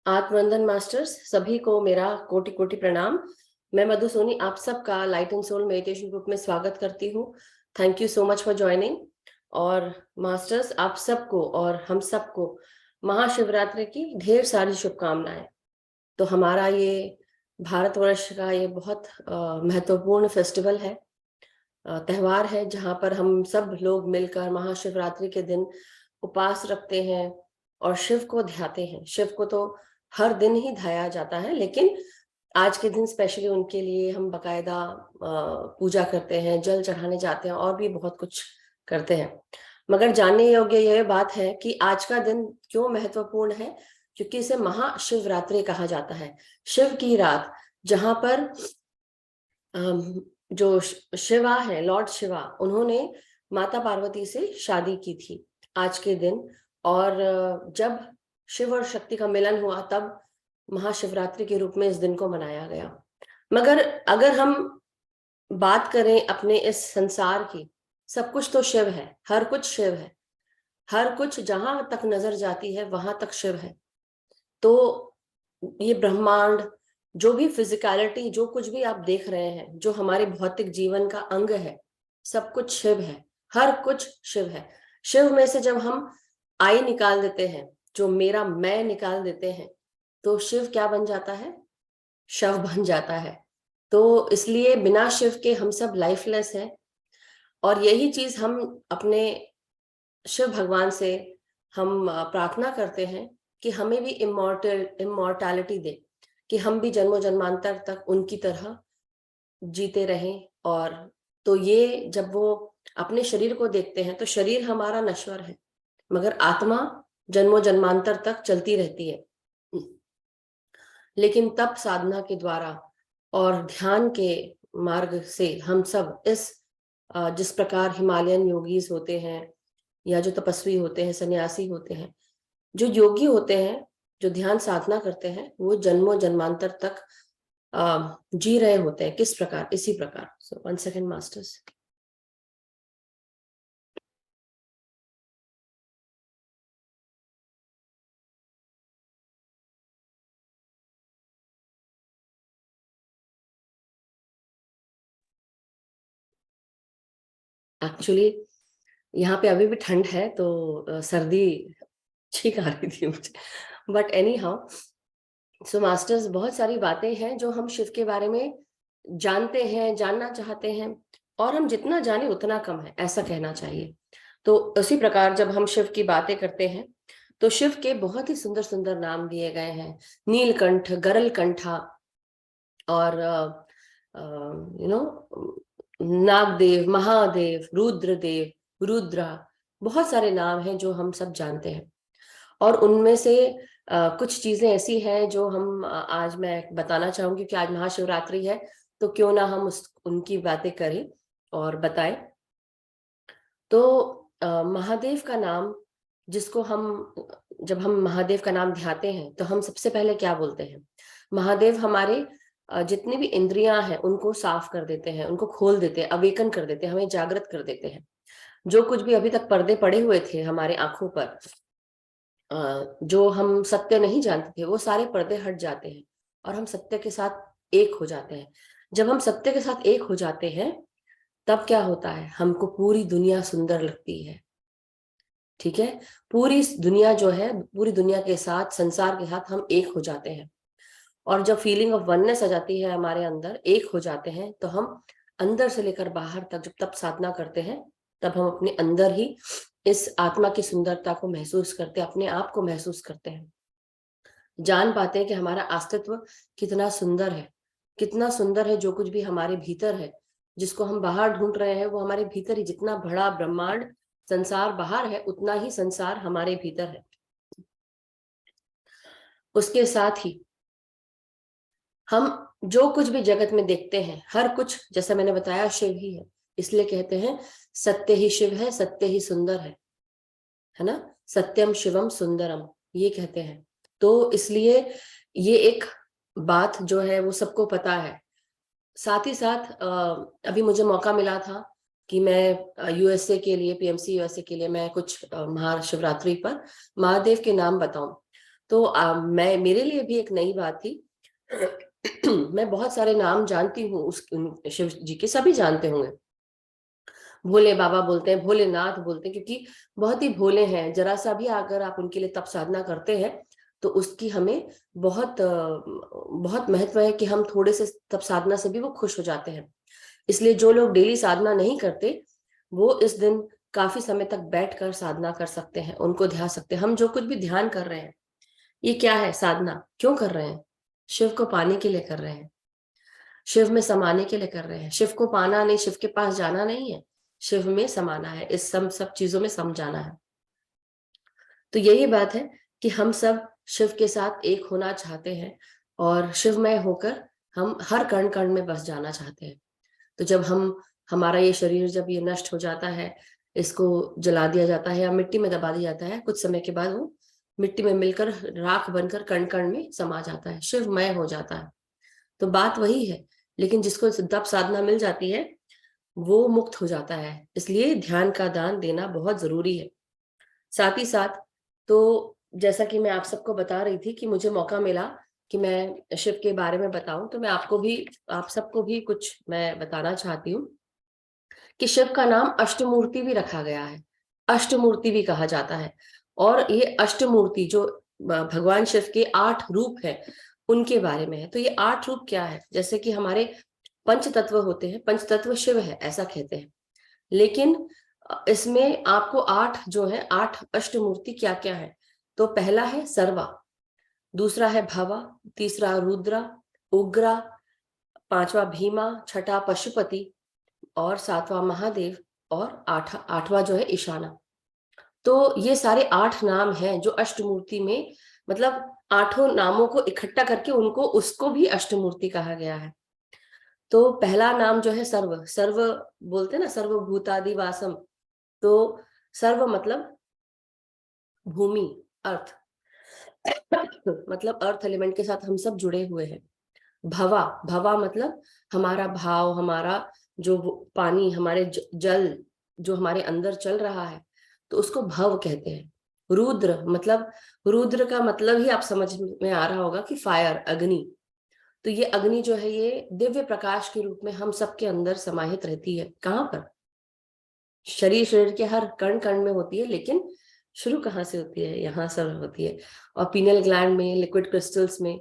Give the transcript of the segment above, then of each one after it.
आत्मवंदन masters सभी को मेरा कोटि कोटि प्रणाम। मैं मधु सोनी आप सबका light and soul meditation group में स्वागत करती हूँ। Thank you so much for joining. और मास्टर्स आप सबको और हम सबको महाशिवरात्रि की ढेर सारी शुभकामनाएं। तो हमारा ये भारतवर्ष का ये बहुत महत्वपूर्ण फेस्टिवल है, त्योहार है, जहाँ पर हम सब लोग मिलकर महाशिवरात्रि के दिन उपास रखते हैं और शिव को ध्याते हैं। शिव को तो हर दिन ही ध्याया जाता है, लेकिन आज के दिन स्पेशली उनके लिए हम बकायदा पूजा करते हैं, जल चढ़ाने जाते हैं और भी बहुत कुछ करते हैं। मगर जानने योग्य यह बात है कि आज का दिन क्यों महत्वपूर्ण है, क्योंकि इसे महाशिवरात्रि कहा जाता है। शिव की रात, जहां पर जो शिवा है, लॉर्ड शिवा, उन्होंने माता पार्वती से शादी की थी आज के दिन। और जब शिव और शक्ति का मिलन हुआ तब महाशिवरात्रि के रूप में इस दिन को मनाया गया। मगर अगर हम बात करें अपने इस संसार की, सब कुछ तो शिव है, हर कुछ शिव है, हर कुछ जहां तक नजर जाती है वहां तक शिव है। तो ये ब्रह्मांड, जो भी फिजिकलिटी, जो कुछ भी आप देख रहे हैं, जो हमारे भौतिक जीवन का अंग है, सब कुछ शिव है, हर कुछ शिव है। शिव में से जब हम आई निकाल देते हैं, जो मेरा मैं निकाल देते हैं, तो शिव क्या बन जाता है? शव बन जाता है। तो इसलिए बिना शिव के हम सब लाइफलेस हैं। और यही चीज हम अपने शिव भगवान से हम प्रार्थना करते हैं कि हमें भी इमॉर्टैलिटी दे, कि हम भी जन्मों जन्मांतर तक उनकी तरह जीते रहें। और तो ये जब वो अपने शरीर को देखते हैं तो शरीर हमारा नश्वर है, मगर आत्मा जन्मों जन्मांतर तक चलती रहती है। लेकिन तप साधना के द्वारा और ध्यान के मार्ग से हम सब इस जिस प्रकार हिमालयन योगीज होते हैं, या जो तपस्वी होते हैं, सन्यासी होते हैं, जो योगी होते हैं, जो ध्यान साधना करते हैं, वो जन्मों जन्मांतर तक जी रहे होते हैं। किस प्रकार? इसी प्रकार। सो 1 सेकंड मास्टर्स। एक्चुअली यहाँ पे अभी भी ठंड है, तो सर्दी छींक आ रही थी मुझे। But any how, so masters, बहुत सारी बातें हैं जो हम शिव के बारे में जानते हैं, जानना चाहते हैं, और हम जितना जाने उतना कम है, ऐसा कहना चाहिए। तो उसी प्रकार जब हम शिव की बातें करते हैं तो शिव के बहुत ही सुंदर सुंदर नाम दिए गए हैं। नीलकंठ, गरलकंठा, और नागदेव, महादेव, रुद्रदेव, रुद्रा, बहुत सारे नाम हैं जो हम सब जानते हैं। और उनमें से कुछ चीजें ऐसी हैं जो हम आज मैं बताना चाहूंगी कि आज महाशिवरात्रि है, तो क्यों ना हम उनकी बातें करें और बताएं। तो महादेव का नाम, जिसको हम जब हम महादेव का नाम ध्याते हैं तो हम सबसे पहले क्या बोलते हैं? महादेव हमारे जितनी भी इंद्रियां हैं उनको साफ कर देते हैं, उनको खोल देते हैं, अवेकन कर देते हैं, हमें जागृत कर देते हैं। जो कुछ भी अभी तक पर्दे पड़े हुए थे हमारे आंखों पर, जो हम सत्य नहीं जानते थे, वो सारे पर्दे हट जाते हैं और हम सत्य के साथ एक हो जाते हैं। जब हम सत्य के साथ एक हो जाते हैं तब क्या होता है? हमको पूरी दुनिया सुंदर लगती है। ठीक है, पूरी दुनिया जो है, पूरी दुनिया के साथ, संसार के साथ हम एक हो जाते हैं। और जब फीलिंग ऑफ वननेस आ जाती है हमारे अंदर, एक हो जाते हैं, तो हम अंदर से लेकर बाहर तक जब तप साधना करते हैं तब हम अपने अंदर ही इस आत्मा की सुंदरता को महसूस करते हैं, अपने आप को महसूस करते हैं, जान पाते हैं कि हमारा अस्तित्व कितना सुंदर है, कितना सुंदर है जो कुछ भी हमारे भीतर है। जिसको हम बाहर ढूंढ रहे हैं वो हमारे भीतर ही, जितना बड़ा ब्रह्मांड संसार बाहर है उतना ही संसार हमारे भीतर है। उसके साथ ही हम जो कुछ भी जगत में देखते हैं, हर कुछ, जैसा मैंने बताया, शिव ही है। इसलिए कहते हैं सत्य ही शिव है, सत्य ही सुंदर है ना? सत्यम शिवम सुंदरम, ये कहते हैं। तो इसलिए ये एक बात जो है वो सबको पता है। साथ ही साथ अभी मुझे मौका मिला था कि मैं यूएसए के लिए, पीएमसी यूएसए के लिए, मैं कुछ महाशिवरात्रि पर महादेव के नाम बताऊं। तो मैं मेरे लिए भी एक नई बात थी। मैं बहुत सारे नाम जानती हूँ उस शिव जी के, सभी जानते होंगे। भोले बाबा बोलते हैं, भोलेनाथ बोलते हैं, क्योंकि बहुत ही भोले हैं। जरा सा भी अगर आप उनके लिए तप साधना करते हैं तो उसकी हमें बहुत महत्व है कि हम थोड़े से तप साधना से भी वो खुश हो जाते हैं। इसलिए जो लोग डेली साधना नहीं करते वो इस दिन काफी समय तक बैठकर साधना कर सकते हैं, उनको ध्यान सकते हैं। हम जो कुछ भी ध्यान कर रहे हैं, ये क्या है? साधना। क्यों कर रहे हैं? शिव को पाने के लिए कर रहे हैं, शिव में समाने के लिए कर रहे हैं। शिव को पाना नहीं, शिव के पास जाना नहीं है, शिव में समाना है, इस सब चीजों में सम जाना है। तो यही बात है कि हम सब शिव के साथ एक होना चाहते हैं और शिवमय होकर हम हर कण कण में बस जाना चाहते हैं। तो जब हमारा ये शरीर जब ये नष्ट हो जाता है, इसको जला दिया जाता है या मिट्टी में दबा दिया जाता है, कुछ समय के बाद वो मिट्टी में मिलकर राख बनकर कण कण में समा जाता है, शिवमय हो जाता है। तो बात वही है, लेकिन जिसको तप साधना मिल जाती है वो मुक्त हो जाता है। इसलिए ध्यान का दान देना बहुत जरूरी है। साथ ही साथ, तो जैसा कि मैं आप सबको बता रही थी कि मुझे मौका मिला कि मैं शिव के बारे में बताऊं, तो मैं आप सबको भी कुछ मैं बताना चाहती हूँ कि शिव का नाम अष्टमूर्ति भी रखा गया है, अष्टमूर्ति भी कहा जाता है। और ये अष्टमूर्ति जो भगवान शिव के 8 रूप है उनके बारे में है। तो ये 8 रूप क्या है? जैसे कि हमारे पंच तत्व होते हैं, पंच तत्व शिव है ऐसा कहते हैं, लेकिन इसमें आपको 8 जो है, 8 अष्टमूर्ति क्या क्या है? तो पहला है सर्वा, दूसरा है भवा, तीसरा रुद्रा, उग्रा, पांचवा भीमा, छठा पशुपति, और सातवां महादेव, और आठवां जो है ईशाना। तो ये सारे 8 नाम हैं जो अष्टमूर्ति में, मतलब 8 नामों को इकट्ठा करके उनको उसको भी अष्टमूर्ति कहा गया है। तो पहला नाम जो है सर्व, सर्व बोलते हैं ना, सर्वभूतादि वासम। तो सर्व मतलब भूमि, अर्थ, मतलब अर्थ एलिमेंट के साथ हम सब जुड़े हुए हैं। भवा, भवा मतलब हमारा भाव, हमारा जो पानी, हमारे जल जो हमारे अंदर चल रहा है, तो उसको भव कहते हैं। रुद्र मतलब, रुद्र का मतलब ही आप समझ में आ रहा होगा कि फायर, अग्नि। तो ये अग्नि जो है ये दिव्य प्रकाश के रूप में हम सबके अंदर समाहित रहती है। कहाँ पर? शरीर के हर कण कण में होती है, लेकिन शुरू कहाँ से होती है? यहाँ से होती है। और पीनल ग्लैंड में, लिक्विड क्रिस्टल्स में,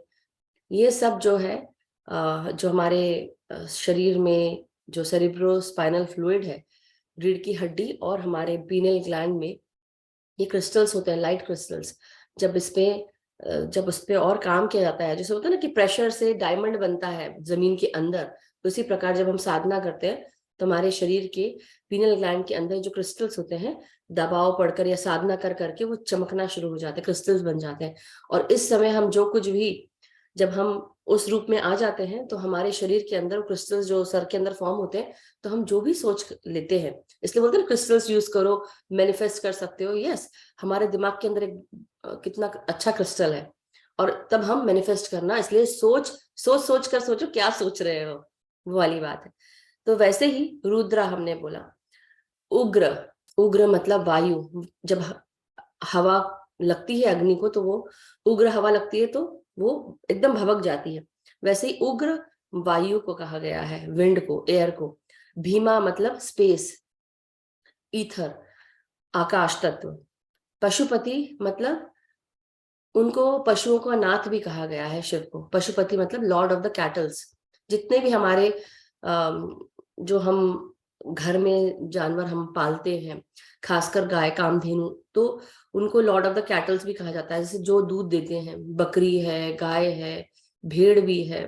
ये सब जो है जो हमारे शरीर में जो सेरिब्रो स्पाइनल फ्लूइड है, रीढ़ की हड्डी और हमारे पीनल ग्लैंड में, ये क्रिस्टल्स होते हैं, लाइट क्रिस्टल्स। जब उस पे और काम किया जाता है, जैसे होता है ना कि प्रेशर से डायमंड बनता है जमीन के अंदर, तो इसी प्रकार जब हम साधना करते हैं तो हमारे शरीर के पीनल ग्लैंड के अंदर जो क्रिस्टल्स होते हैं, दबाव पड़कर या साधना कर करके वो चमकना शुरू हो जाते हैं, क्रिस्टल्स बन जाते हैं। और इस समय हम जो कुछ भी, जब हम उस रूप में आ जाते हैं तो हमारे शरीर के अंदर क्रिस्टल्स जो सर के अंदर फॉर्म होते हैं, तो हम जो भी सोच लेते हैं, इसलिए बोलते हैं ना क्रिस्टल्स यूज करो, मैनिफेस्ट कर सकते हो। यस, हमारे दिमाग के अंदर एक कितना अच्छा क्रिस्टल है, और तब हम मैनिफेस्ट करना, इसलिए सोच कर सोचो क्या सोच रहे हो, वो वाली बात है। तो वैसे ही रुद्रा हमने बोला। उग्र, उग्र मतलब वायु। जब हवा लगती है अग्नि को तो वो उग्र हवा लगती है, तो वो एकदम भभक जाती है। वैसे ही उग्र वायु को कहा गया है, विंड को, एयर को। भीमा मतलब स्पेस, ईथर, आकाश तत्व। पशुपति मतलब, उनको पशुओं का नाथ भी कहा गया है शिव को। पशुपति मतलब लॉर्ड ऑफ द कैटल्स। जितने भी हमारे जो हम घर में जानवर हम पालते हैं, खासकर गाय, कामधेनु, तो उनको लॉर्ड ऑफ द कैटल्स भी कहा जाता है। जैसे जो दूध देते हैं, बकरी है, गाय है, भेड़ भी है,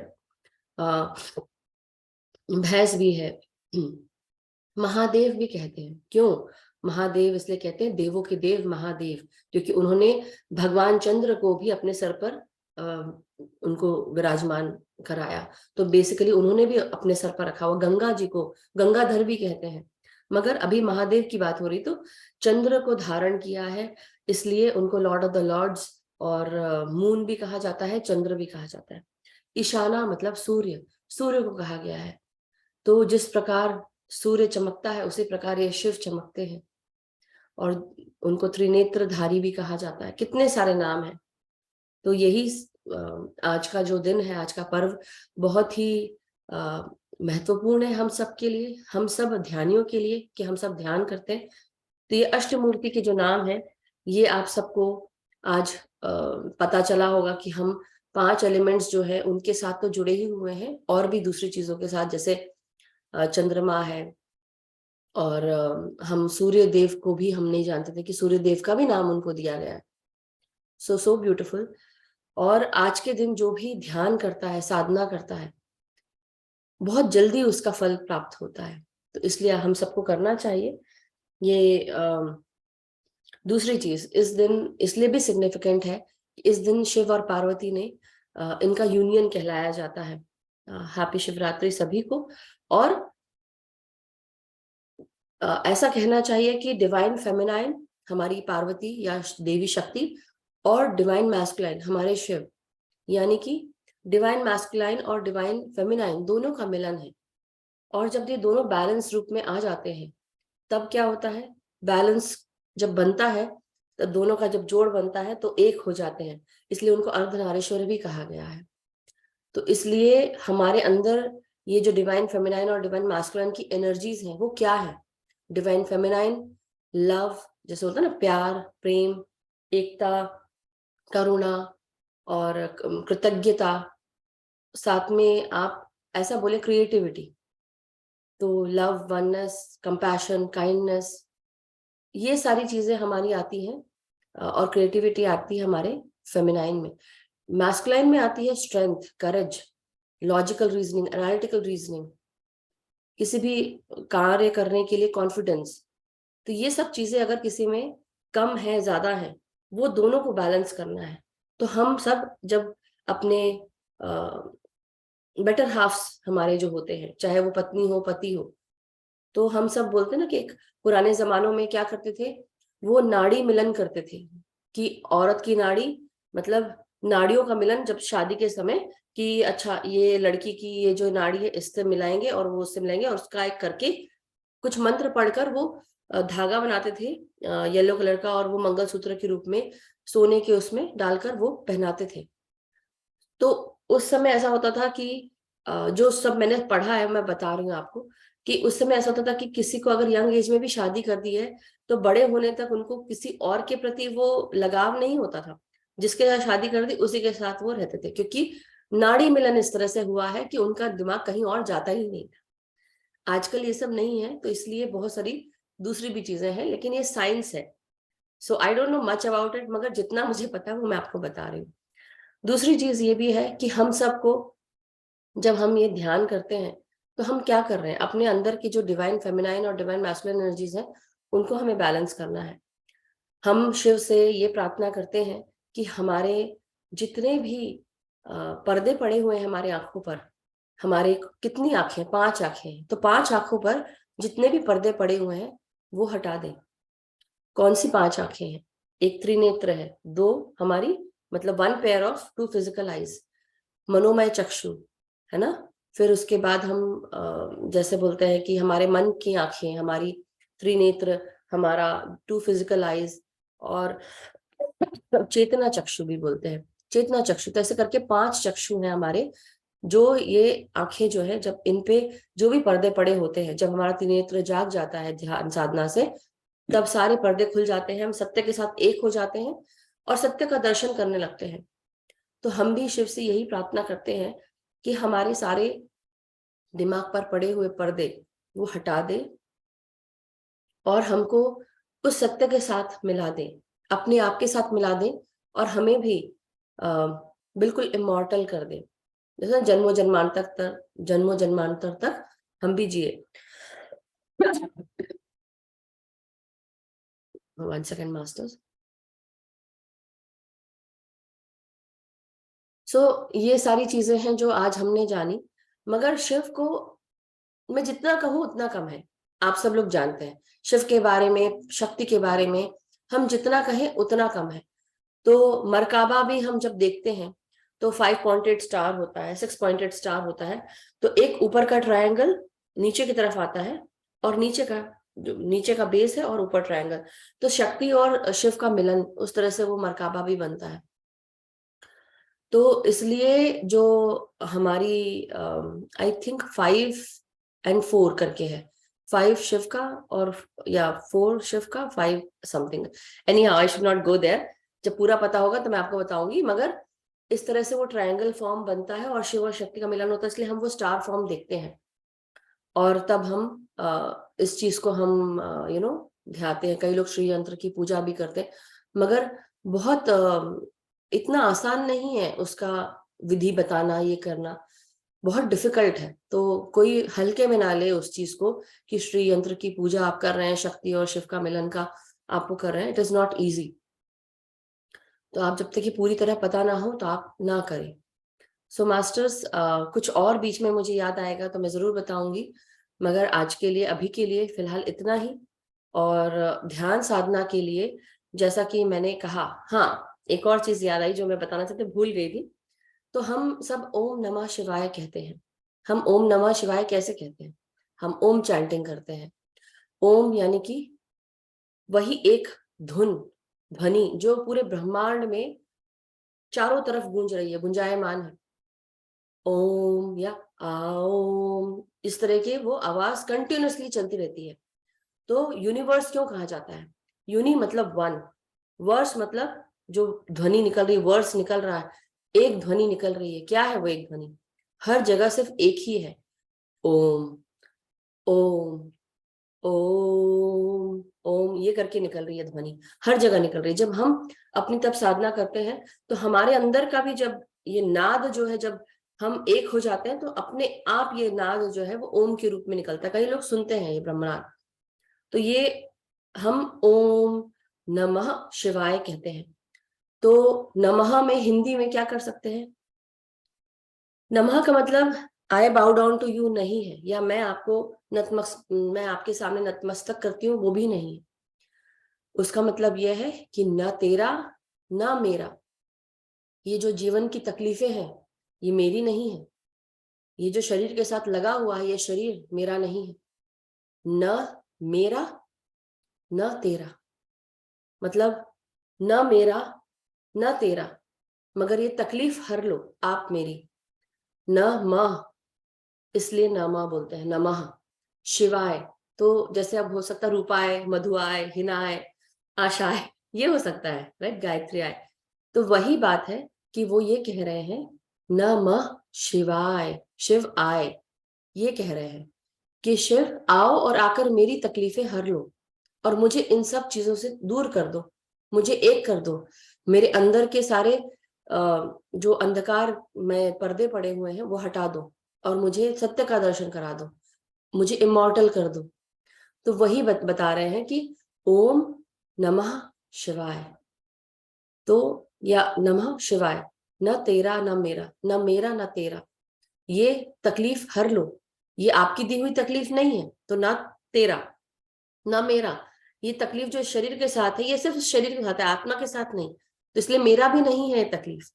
भैंस भी है। महादेव भी कहते हैं। क्यों महादेव? इसलिए कहते हैं देवों के देव महादेव, क्योंकि उन्होंने भगवान चंद्र को भी अपने सर पर उनको विराजमान कराया। तो बेसिकली उन्होंने भी अपने सर पर रखा हुआ। गंगा जी को गंगाधर भी कहते हैं। मगर अभी महादेव की बात हो रही, तो चंद्र को धारण किया है, इसलिए उनको लॉर्ड ऑफ द लॉर्ड्स, और मून भी कहा जाता है, चंद्र भी कहा जाता है। ईशाना मतलब सूर्य, सूर्य को कहा गया है। तो जिस प्रकार सूर्य चमकता है उसी प्रकार ये शिव चमकते हैं, और उनको त्रिनेत्रधारी भी कहा जाता है। कितने सारे नाम हैं। तो यही आज का जो दिन है, आज का पर्व बहुत ही महत्वपूर्ण है हम सब के लिए, हम सब ध्यानियों के लिए, कि हम सब ध्यान करते हैं। तो ये अष्टमूर्ति के जो नाम है, ये आप सबको आज पता चला होगा कि हम 5 एलिमेंट्स जो है उनके साथ तो जुड़े ही हुए हैं, और भी दूसरी चीजों के साथ, जैसे चंद्रमा है, और हम सूर्य देव को भी हम नहीं जानते थे कि सूर्य देव का भी नाम उनको दिया गया है। So beautiful. और आज के दिन जो भी ध्यान करता है, साधना करता है, बहुत जल्दी उसका फल प्राप्त होता है। तो इसलिए हम सबको करना चाहिए। ये दूसरी चीज, इस दिन इसलिए भी सिग्निफिकेंट है, इस दिन शिव और पार्वती ने इनका यूनियन कहलाया जाता है। हैप्पी शिवरात्रि सभी को। और ऐसा कहना चाहिए कि डिवाइन फेमिनाइन हमारी पार्वती या देवी शक्ति, और डिवाइन मैस्कुलाइन हमारे शिव, यानी कि डिवाइन मैस्कुलाइन और डिवाइन फेमिनाइन दोनों का मिलन है। और जब ये दोनों बैलेंस रूप में आ जाते हैं, तब क्या होता है, बैलेंस जब बनता है, तो दोनों का जब जोड़ बनता है तो एक हो जाते हैं। इसलिए उनको अर्धनारीश्वर भी कहा गया है। तो इसलिए हमारे अंदर ये जो डिवाइन फेमिनाइन और डिवाइन मैस्कुलाइन की एनर्जीज हैं, वो क्या है? डिवाइन फेमिनाइन लव, जैसे होता है ना, प्यार, प्रेम, एकता, करुणा और कृतज्ञता, साथ में आप ऐसा बोले क्रिएटिविटी। तो लव, वननेस, कंपैशन, काइंडनेस, ये सारी चीजें हमारी आती हैं। और क्रिएटिविटी आती है हमारे फेमिनाइन में। मैस्कुलाइन में आती है स्ट्रेंथ, करेज, लॉजिकल रीजनिंग, एनालिटिकल रीजनिंग, किसी भी कार्य करने के लिए कॉन्फिडेंस। तो ये सब चीजें अगर किसी में कम है, ज्यादा है, वो दोनों को बैलेंस करना है। तो हम सब जब अपने बेटर हाफ्स हमारे जो होते हैं, चाहे वो पत्नी हो, पति हो, तो हम सब बोलते हैं ना कि एक पुराने जमानों में क्या करते थे, वो नाड़ी मिलन करते थे, कि औरत की नाड़ी, मतलब नाड़ियों का मिलन जब शादी के समय, कि अच्छा ये लड़की की ये जो नाड़ी है इससे मिलाएंगे और वो उससे मिलाएंगे, और उसका एक करके कुछ मंत्र पढ़कर वो धागा बनाते थे येलो कलर का, और वो मंगलसूत्र के रूप में सोने के उसमें डालकर वो पहनाते थे। तो उस समय ऐसा होता था कि जो सब मैंने पढ़ा है, मैं बता रही हूँ आपको, कि उस समय ऐसा होता था कि किसी को अगर यंग एज में भी शादी कर दी है, तो बड़े होने तक उनको किसी और के प्रति वो लगाव नहीं होता था। जिसके साथ शादी कर दी उसी के साथ वो रहते थे, क्योंकि नाड़ी मिलन इस तरह से हुआ है कि उनका दिमाग कहीं और जाता ही नहीं। आजकल ये सब नहीं है, तो इसलिए बहुत सारी दूसरी भी चीजें हैं, लेकिन ये साइंस है। So I don't know much about it, मगर जितना मुझे पता है वो मैं आपको बता रही हूँ। दूसरी चीज ये भी है कि हम सबको, जब हम ये ध्यान करते हैं, तो हम क्या कर रहे हैं, अपने अंदर की जो डिवाइन फेमिनाइन और डिवाइन मैस्कुलिन एनर्जीज हैं, उनको हमें बैलेंस करना है। हम शिव से ये प्रार्थना करते हैं कि हमारे जितने भी पर्दे पड़े हुए हैं हमारे आंखों पर, हमारे कितनी आंखें, 5 आंखें हैं, तो 5 आंखों पर जितने भी पर्दे पड़े हुए हैं वो हटा दें। कौन सी 5 आंखें हैं? एक त्रिनेत्र है, 2 हमारी, मतलब 1 पेयर ऑफ 2 फिजिकल आईज, मनोमय चक्षु, है ना। फिर उसके बाद हम जैसे बोलते हैं कि हमारे मन की आंखें, हमारी त्रिनेत्र, हमारा 2 फिजिकल आईज, और चेतना चक्षु भी बोलते हैं, चेतना चक्षु। तो ऐसे करके 5 चक्षु हैं हमारे, जो ये आंखें जो है, जब इन पे जो भी पर्दे पड़े होते हैं, जब हमारा त्रिनेत्र जाग जाता है ध्यान साधना से, तब सारे पर्दे खुल जाते हैं, हम सत्य के साथ एक हो जाते हैं और सत्य का दर्शन करने लगते हैं। तो हम भी शिव से यही प्रार्थना करते हैं कि हमारे सारे दिमाग पर पड़े हुए पर्दे वो हटा दे, और हमको उस सत्य के साथ मिला दे, अपने आप के साथ मिला दे, और हमें भी बिल्कुल इमॉर्टल कर दे, जैसे जन्मों जन्मांतर तक हम भी जिए। 1 सेकंड मास्टर्स। ये सारी चीजें हैं जो आज हमने जानी, मगर शिव को मैं जितना कहूँ उतना कम है। आप सब लोग जानते हैं शिव के बारे में, शक्ति के बारे में हम जितना कहें उतना कम है। तो मरकाबा भी हम जब देखते हैं तो 5 पॉइंटेड स्टार होता है, 6 पॉइंटेड स्टार होता है। तो एक ऊपर का ट्रायंगल नीचे की तरफ आता है, और नीचे का बेस है और ऊपर ट्रायंगल। तो शक्ति और शिव का मिलन, उस तरह से वो मरकाबा भी बनता है। तो इसलिए जो हमारी आई थिंक 5 and 4 करके है, 5 शिव का और या 4 शिव का 5 something, anyhow I should not go there, जब पूरा पता होगा तो मैं आपको बताऊंगी। मगर इस तरह से वो ट्रायंगल फॉर्म बनता है और शिव और शक्ति का मिलन होता है, इसलिए हम वो स्टार फॉर्म देखते हैं और तब हम इस चीज को हम ध्याते हैं। कई लोग श्री यंत्र की पूजा भी करते हैं, मगर बहुत इतना आसान नहीं है उसका विधि बताना, ये करना बहुत डिफिकल्ट है। तो कोई हल्के में ना ले उस चीज को कि श्री यंत्र की पूजा आप कर रहे हैं, शक्ति और शिव का मिलन का आपको कर रहे हैं, इट इज नॉट इजी। तो आप जब तक कि पूरी तरह पता ना हो तो आप ना करें। सो मास्टर्स, कुछ और बीच में मुझे याद आएगा तो मैं जरूर बताऊंगी, मगर आज के लिए, अभी के लिए फिलहाल इतना ही। और ध्यान साधना के लिए जैसा कि मैंने कहा, हाँ एक और चीज याद आई जो मैं बताना चाहती, भूल गई थी। तो हम सब ओम नमः शिवाय कहते हैं। हम ओम नमः शिवाय कैसे कहते हैं? हम ओम चैंटिंग करते हैं। ओम यानी कि वही एक धुन, ध्वनि जो पूरे ब्रह्मांड में चारों तरफ गूंज रही है, गुंजायमान है। ओम या ओम, इस तरह के वो आवाज कंटिन्यूअसली चलती रहती है। तो यूनिवर्स क्यों कहा जाता है? यूनि मतलब वन, वर्स मतलब जो ध्वनि निकल रही है, वर्स निकल रहा है, एक ध्वनि निकल रही है। क्या है वो एक ध्वनि? हर जगह सिर्फ एक ही है, ओम ओम ओम ओम, ये करके निकल रही है ध्वनि, हर जगह निकल रही है। जब हम अपनी तब साधना करते हैं तो हमारे अंदर का भी जब ये नाद जो है, जब हम एक हो जाते हैं तो अपने आप ये नाद जो है वो ओम के रूप में निकलता है। कई लोग सुनते हैं ये ब्रह्मनाद। तो ये हम ओम नमः शिवाय कहते हैं। तो नमः में हिंदी में क्या कर सकते हैं? नमः का मतलब आई बाउ डाउन टू यू नहीं है, या मैं आपके सामने नतमस्तक करती हूँ, वो भी नहीं है। उसका मतलब यह है कि न तेरा न मेरा, ये जो जीवन की तकलीफें हैं ये मेरी नहीं है। ये जो शरीर के साथ लगा हुआ है ये शरीर मेरा नहीं है। न मेरा न तेरा, मतलब न मेरा न तेरा, मगर ये तकलीफ हर लो आप मेरी। न माह, इसलिए नमा बोलते हैं, नमः शिवाय। तो जैसे अब हो सकता है रूपाय, मधुआय, हिनाय, आशाय, ये हो सकता है, राइट, गायत्री आय। तो वही बात है कि वो ये कह रहे हैं नमः शिवाय, शिव आए, ये कह रहे हैं कि शिव आओ और आकर मेरी तकलीफें हर लो और मुझे इन सब चीजों से दूर कर दो, मुझे एक कर दो। मेरे अंदर के सारे जो अंधकार में पर्दे पड़े हुए हैं वो हटा दो और मुझे सत्य का दर्शन करा दो, मुझे इमॉर्टल कर दो। तो वही बता रहे हैं कि ओम नमः शिवाय। तो या नमः शिवाय, न तेरा न मेरा, न मेरा न तेरा, ये तकलीफ हर लो। ये आपकी दी हुई तकलीफ नहीं है, तो ना तेरा ना मेरा। ये तकलीफ जो शरीर के साथ है ये सिर्फ शरीर के साथ है, आत्मा के साथ नहीं। तो इसलिए मेरा भी नहीं है तकलीफ,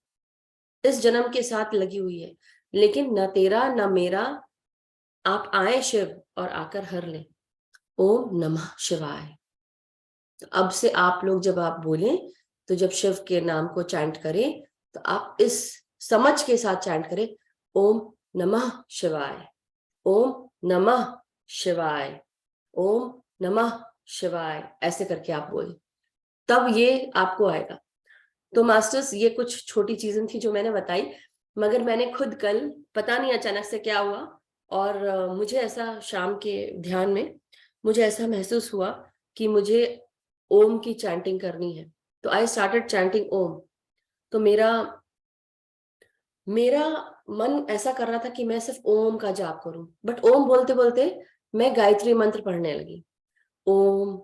इस जन्म के साथ लगी हुई है। लेकिन न तेरा न मेरा, आप आए शिव और आकर हर ले। ओम नमः शिवाय। तो अब से आप लोग जब आप बोलें तो जब शिव के नाम को चैंट करें तो आप इस समझ के साथ चैंट करें, ओम नमः शिवाय, ओम नमः शिवाय, ओम नमः शिवाय, ऐसे करके आप बोले, तब ये आपको आएगा। तो मास्टर्स, ये कुछ छोटी चीजें थी जो मैंने बताई, मगर मैंने खुद कल पता नहीं अचानक से क्या हुआ और मुझे ऐसा शाम के ध्यान में मुझे ऐसा महसूस हुआ कि मुझे ओम की चैंटिंग करनी है। तो आई स्टार्टेड चैंटिंग ओम। तो मेरा मेरा मन ऐसा कर रहा था कि मैं सिर्फ ओम का जाप करूं, बट ओम बोलते बोलते मैं गायत्री मंत्र पढ़ने लगी। ओम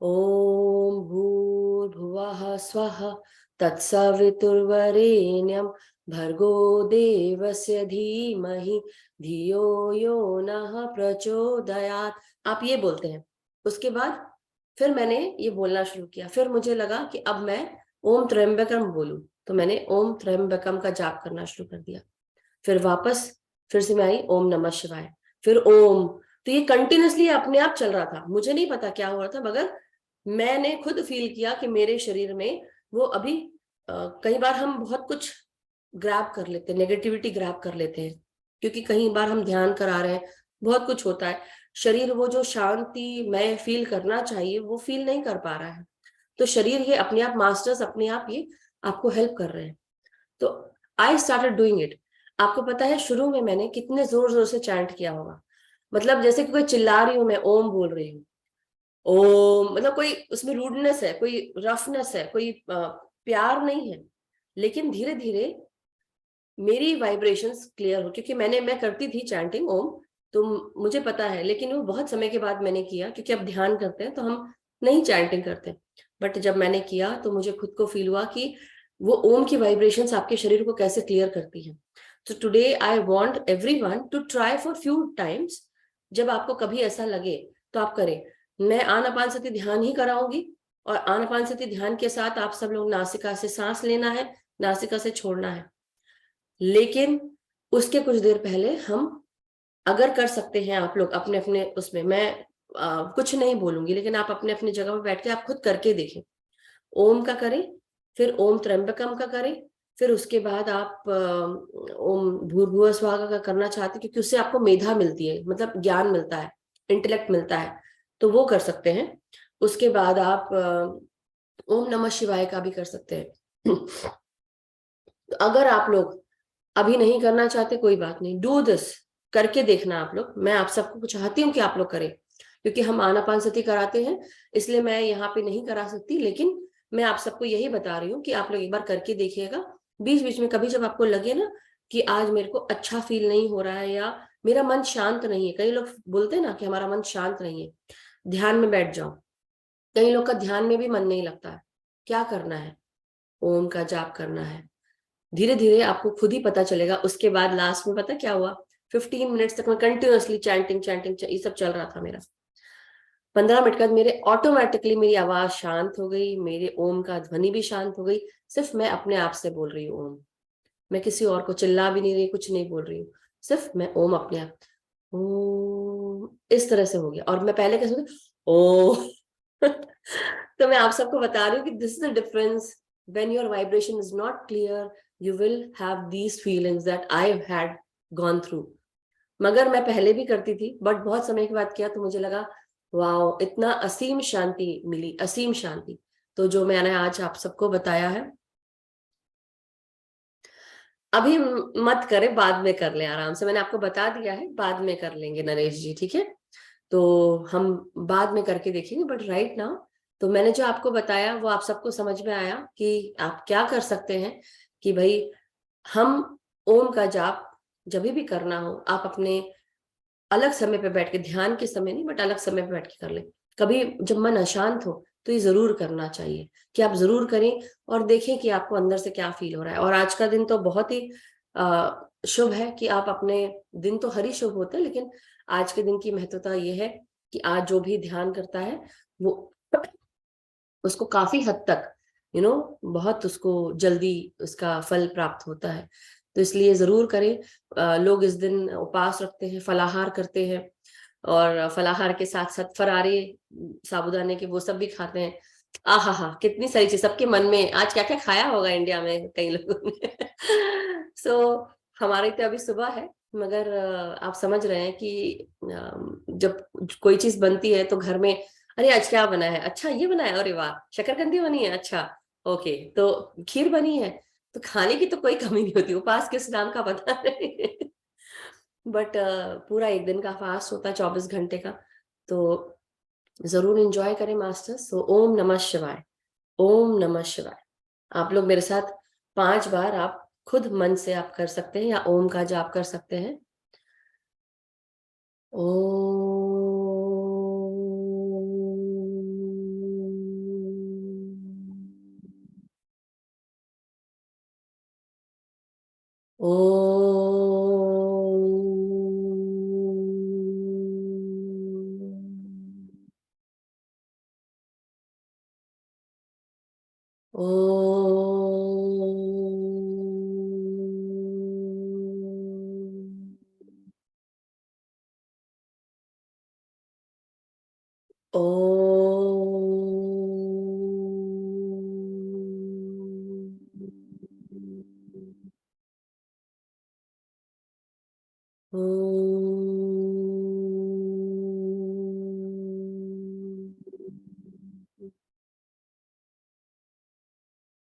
ओम भूर्भुवः स्वः तत्सवितुर्वरेण्यं भर्गो देवस्य धीमहि धियो यो नः प्रचोदयात्। आप ये बोलते हैं। उसके बाद फिर मैंने ये बोलना शुरू किया, फिर मुझे लगा कि अब मैं ओम त्र्यंबकम बोलूं, तो मैंने ओम त्र्यंबकम का जाप करना शुरू कर दिया। फिर वापस फिर से मैं आई ओम नमः शिवाय, फिर ओम। तो ये कंटिन्यूअसली अपने आप चल रहा था, मुझे नहीं पता क्या हो रहा था, मगर मैंने खुद फील किया कि मेरे शरीर में वो अभी कई बार हम बहुत कुछ ग्रैब कर लेते हैं, नेगेटिविटी ग्रैब कर लेते हैं, क्योंकि कई बार हम ध्यान करा रहे हैं, बहुत कुछ होता है, शरीर वो जो शांति मैं फील करना चाहिए वो फील नहीं कर पा रहा है। तो शरीर ये अपने आप, मास्टर्स अपने आप ये आपको हेल्प कर रहे हैं। तो आई स्टार्टेड डूइंग इट। आपको पता है शुरू में मैंने कितने जोर जोर से चैंट किया होगा, मतलब जैसे कि कोई चिल्ला रही हूँ, मैं ओम बोल रही हूँ, ओम, मतलब कोई उसमें रूडनेस है, कोई रफनेस है, कोई प्यार नहीं है। लेकिन धीरे धीरे मेरी वाइब्रेशंस क्लियर हो, क्योंकि मैं करती थी चैंटिंग ओम, तो मुझे पता है, लेकिन वो बहुत समय के बाद मैंने किया, क्योंकि अब ध्यान करते हैं तो हम नहीं चैंटिंग करते। बट जब मैंने किया तो मुझे खुद को फील हुआ कि वो ओम की वाइब्रेशंस आपके शरीर को कैसे क्लियर करती है। तो today I want everyone to try for few times. जब आपको कभी ऐसा लगे तो आप करें। मैं आनापानसती ध्यान ही कराऊंगी, और आनापानसती ध्यान के साथ आप सब लोग नासिका से सांस लेना है, नासिका से छोड़ना है। लेकिन उसके कुछ देर पहले हम, अगर कर सकते हैं आप लोग अपने अपने उसमें, मैं कुछ नहीं बोलूंगी, लेकिन आप अपने अपने जगह पर बैठ के आप खुद करके देखें। ओम का करें, फिर ओम त्र्यंबकम का करें, फिर उसके बाद आप ओम भूर्भुवः स्वः का करना चाहते हैं, क्योंकि उससे आपको मेधा मिलती है, मतलब ज्ञान मिलता है, इंटेलेक्ट मिलता है, तो वो कर सकते हैं। उसके बाद आप ओम नमः शिवाय का भी कर सकते हैं। तो अगर आप लोग अभी नहीं करना चाहते, कोई बात नहीं, डू दिस, करके देखना आप लोग। मैं आप सबको चाहती हूँ कि आप लोग करें, क्योंकि हम आनापानसती कराते हैं, इसलिए मैं यहाँ पे नहीं करा सकती, लेकिन मैं आप सबको यही बता रही हूँ कि आप लोग एक बार करके देखिएगा। बीच बीच में कभी जब आपको लगे ना कि आज मेरे को अच्छा फील नहीं हो रहा है, या मेरा मन शांत नहीं है, कई लोग बोलते हैं ना कि हमारा मन शांत नहीं है, ध्यान में बैठ जाओ। कई लोग का ध्यान में भी मन नहीं लगता है। क्या करना है? ओम का जाप करना है। धीरे धीरे आपको खुद ही पता चलेगा। उसके बाद लास्ट में पता क्या हुआ, 15 मिनट्स तक मैं कंटिन्यूअसली चैंटिंग चैंटिंग ये सब चल रहा था मेरा। 15 मिनट के बाद मेरे ऑटोमेटिकली मेरी आवाज शांत हो गई, मेरे ओम का ध्वनि भी शांत हो गई। सिर्फ मैं अपने आप से बोल रही हूँ ओम, मैं किसी और को चिल्ला भी नहीं रही, कुछ नहीं बोल रही हूँ, सिर्फ मैं ओम अपने आप, ओम, इस तरह से हो गया। और मैं पहले कैसे ओ तो मैं आप सबको बता रही हूँ कि this is the difference. When your vibration is not clear, you will have these feelings that I had gone through. मगर मैं पहले भी करती थी, बट बहुत समय के बाद किया तो मुझे लगा वाओ, इतना असीम शांति मिली, असीम शांति। तो जो मैंने आज आप सबको बताया है, अभी मत करें, बाद में कर लें आराम से। मैंने आपको बता दिया है, बाद में कर लेंगे नरेश जी, ठीक है? तो हम बाद में करके देखेंगे, बट राइट नाउ तो मैंने जो आपको बताया वो आप सबको समझ में आया कि आप क्या कर सकते हैं। कि भाई हम ओम का जाप जब भी करना हो, आप अपने अलग समय पे बैठ के, ध्यान के समय नहीं बट अलग समय पे बैठ के कर लें। कभी जब मन अशांत हो तो ये जरूर करना चाहिए, कि आप जरूर करें और देखें कि आपको अंदर से क्या फील हो रहा है। और आज का दिन तो बहुत ही शुभ है कि आप अपने, दिन तो हर ही शुभ होते हैं, लेकिन आज के दिन की महत्वता ये है कि आज जो भी ध्यान करता है वो उसको काफी हद तक बहुत उसको जल्दी उसका फल प्राप्त होता है। तो इसलिए जरूर करें। लोग इस दिन उपवास रखते हैं, फलाहार करते हैं, और फलाहार के साथ साथ फरारे साबूदाने के वो सब भी खाते हैं। आहा हा, कितनी सारी चीज सबके मन में, आज क्या क्या खाया होगा इंडिया में कई लोगों ने। सो हमारी तो अभी सुबह है, मगर आप समझ रहे हैं कि जब कोई चीज बनती है तो घर में, अरे आज क्या बना है, अच्छा ये बना है, अरे वाह शकरकंदी बनी है, अच्छा ओके, तो खीर बनी है। तो खाने की तो कोई कमी नहीं होती, उपास किस नाम का पता नहीं। बट पूरा एक दिन का फास्ट होता है, 24 घंटे का। तो जरूर इंजॉय करें मास्टर्स। तो ओम नमः शिवाय, ओम नमः शिवाय। आप लोग मेरे साथ 5 बार आप खुद मन से आप कर सकते हैं, या ओम का जाप कर सकते हैं।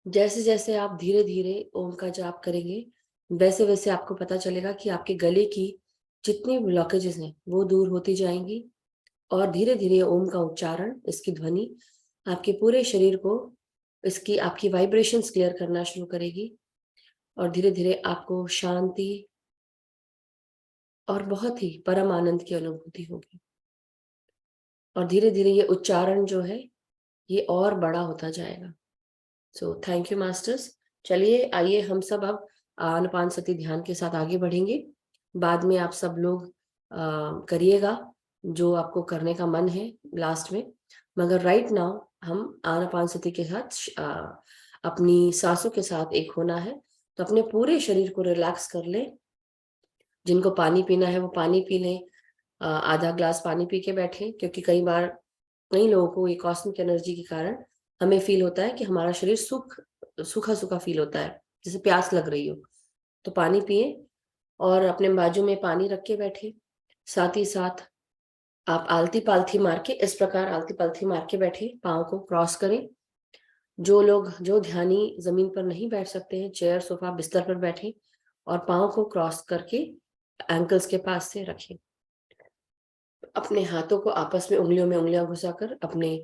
जैसे जैसे आप धीरे धीरे ओम का जाप करेंगे, वैसे वैसे आपको पता चलेगा कि आपके गले की जितनी ब्लॉकेजेस हैं वो दूर होती जाएंगी, और धीरे धीरे ओम का उच्चारण, इसकी ध्वनि आपके पूरे शरीर को, इसकी आपकी वाइब्रेशंस क्लियर करना शुरू करेगी, और धीरे धीरे आपको शांति और बहुत ही परम आनंद की अनुभूति होगी। और धीरे धीरे ये उच्चारण जो है ये और बड़ा होता जाएगा। सो थैंक यू मास्टर्स। चलिए आइए हम सब अब आनापानसति ध्यान के साथ आगे बढ़ेंगे। बाद में आप सब लोग करिएगा जो आपको करने का मन है लास्ट में, मगर राइट नाउ हम आनापानसति के साथ अपनी सांसों के साथ एक होना है। तो अपने पूरे शरीर को रिलैक्स कर ले। जिनको पानी पीना है वो पानी पी लें, आधा ग्लास पानी पी के बैठे, क्योंकि कई बार कई लोगों को ये कॉस्मिक एनर्जी के कारण हमें फील होता है कि हमारा शरीर सूखा सूखा फील होता है, जैसे प्यास लग रही हो। तो पानी पिए और अपने बाजू में पानी रख के बैठे। साथ ही साथ आप आलती पालथी मार के, इस प्रकार आलती पालथी मार के बैठे, पाँव को क्रॉस करें। जो लोग, जो ध्यानी जमीन पर नहीं बैठ सकते हैं, चेयर सोफा बिस्तर पर बैठे और पाँव को क्रॉस करके एंकल्स के पास से रखें। अपने हाथों को आपस में उंगलियों में उंगलियां घुसाकर अपने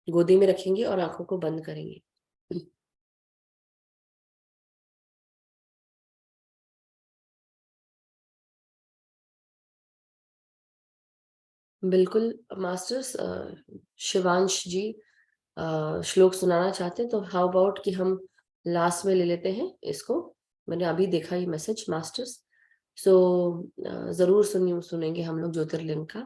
गोदी में रखेंगे और आंखों को बंद करेंगे। बिल्कुल मास्टर्स। शिवांश जी श्लोक सुनाना चाहते हैं, तो हाउ अबाउट कि हम लास्ट में ले लेते हैं इसको। मैंने अभी देखा ये मैसेज मास्टर्स। सो जरूर सुनेंगे हम लोग ज्योतिर्लिंग का।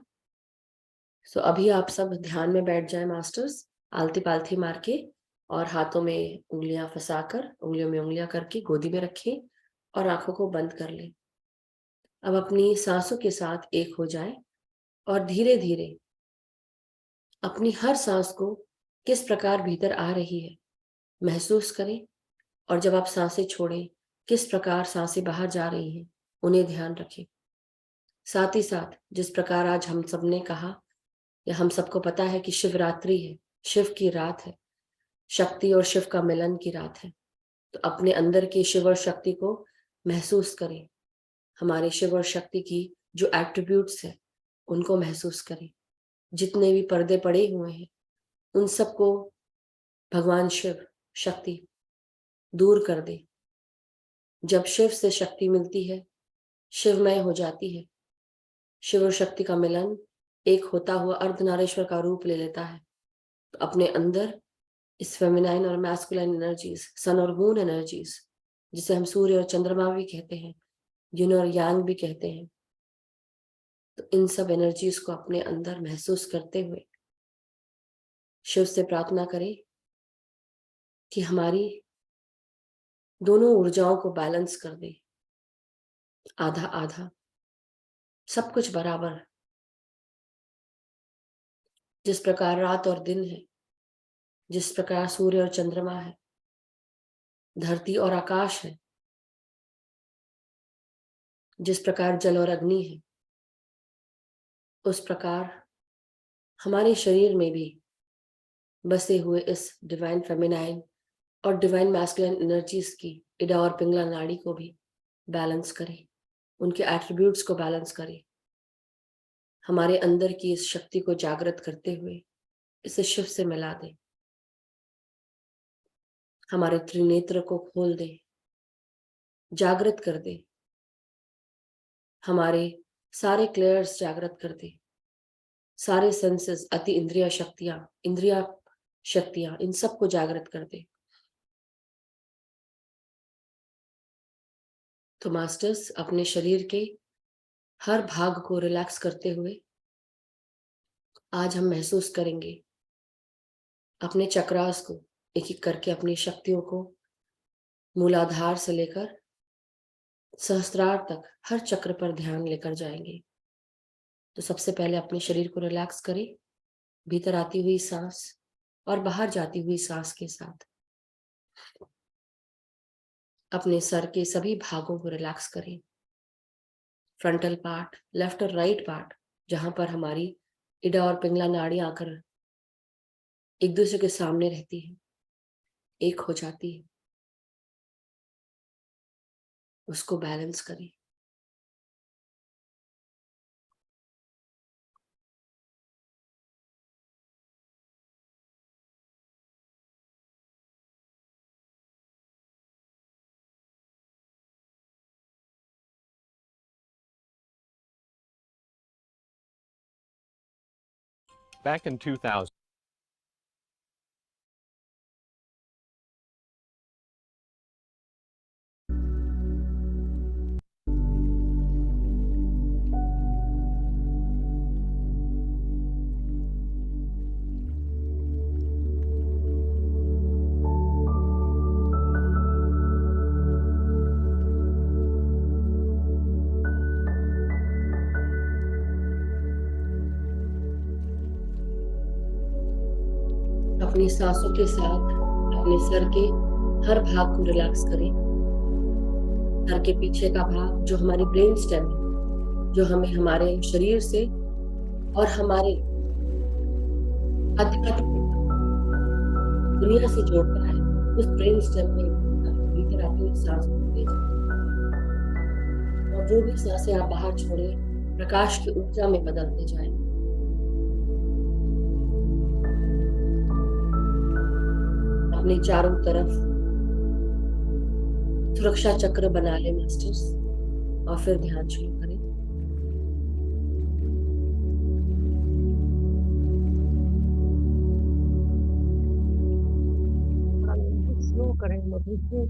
सो अभी आप सब ध्यान में बैठ जाए मास्टर्स, आलती पालथी मार के, और हाथों में उंगलियां फंसाकर, उंगलियों में उंगलियां करके गोदी में रखें और आंखों को बंद कर लें। अब अपनी सांसों के साथ एक हो जाए और धीरे धीरे अपनी हर सांस को किस प्रकार भीतर आ रही है महसूस करें, और जब आप सांसें छोड़ें किस प्रकार सांसें बाहर जा रही हैं उन्हें ध्यान रखें। साथ ही साथ जिस प्रकार आज हम सब ने कहा, या हम सबको पता है कि शिवरात्रि है, शिव की रात है, शक्ति और शिव का मिलन की रात है। तो अपने अंदर की शिव और शक्ति को महसूस करें। हमारे शिव और शक्ति की जो एट्रीब्यूट्स है उनको महसूस करें। जितने भी पर्दे पड़े हुए हैं उन सबको भगवान शिव शक्ति दूर कर दे। जब शिव से शक्ति मिलती है, शिवमय हो जाती है। शिव और शक्ति का मिलन एक होता हुआ अर्धनारीश्वर का रूप ले लेता है। तो अपने अंदर इस फेमिनाइन और मैस्कुलाइन एनर्जीज, सन और मून एनर्जीज, जिसे हम सूर्य और चंद्रमा भी कहते हैं, युन और यांग भी कहते हैं, तो इन सब एनर्जीज को अपने अंदर महसूस करते हुए शिव से प्रार्थना करें कि हमारी दोनों ऊर्जाओं को बैलेंस कर दे। आधा आधा, सब कुछ बराबर। जिस प्रकार रात और दिन है, जिस प्रकार सूर्य और चंद्रमा है, धरती और आकाश है, जिस प्रकार जल और अग्नि है, उस प्रकार हमारे शरीर में भी बसे हुए इस डिवाइन फेमिनाइन और डिवाइन मैस्कुलिन एनर्जीज की इडा और पिंगला नाड़ी को भी बैलेंस करें, उनके एट्रीब्यूट्स को बैलेंस करें। हमारे अंदर की इस शक्ति को जागृत करते हुए इसे शिव से मिला दें। हमारे त्रिनेत्र को खोल दे, जागृत कर दे। हमारे सारे क्लेयर्स जागृत कर दे। सारे सेंसेस, अति इंद्रिया शक्तियां, इन सबको जागृत कर दे। तो मास्टर्स अपने शरीर के हर भाग को रिलैक्स करते हुए आज हम महसूस करेंगे अपने चक्रास को, एक एक करके अपनी शक्तियों को मूलाधार से लेकर सहस्त्रार तक हर चक्र पर ध्यान लेकर जाएंगे। तो सबसे पहले अपने शरीर को रिलैक्स करें, भीतर आती हुई सांस और बाहर जाती हुई सांस के साथ अपने सर के सभी भागों को रिलैक्स करें। फ्रंटल पार्ट, लेफ्ट और राइट पार्ट, जहां पर हमारी इडा और पिंगला नाड़ी आकर एक दूसरे के सामने रहती है, एक हो जाती है, उसको बैलेंस करें। Back in 2000. अपनी सांसों के साथ अपने सर के हर भाग को रिलैक्स करें। सर के पीछे का भाग जो हमारी ब्रेन स्टेम है, जो हमें हमारे शरीर से और हमारे आध्यात्मिक दुनिया से जोड़ता है, उस ब्रेन स्टेम में भीतर आती हुई सांस को ले जाए। और जो भी सांसें आप बाहर छोड़े, प्रकाश की ऊर्जा में बदलते जाएं। अपने चारों तरफ सुरक्षा चक्र बना ले मास्टर्स, और फिर ध्यान शुरू करें। स्लो करेंगे बिल्कुल।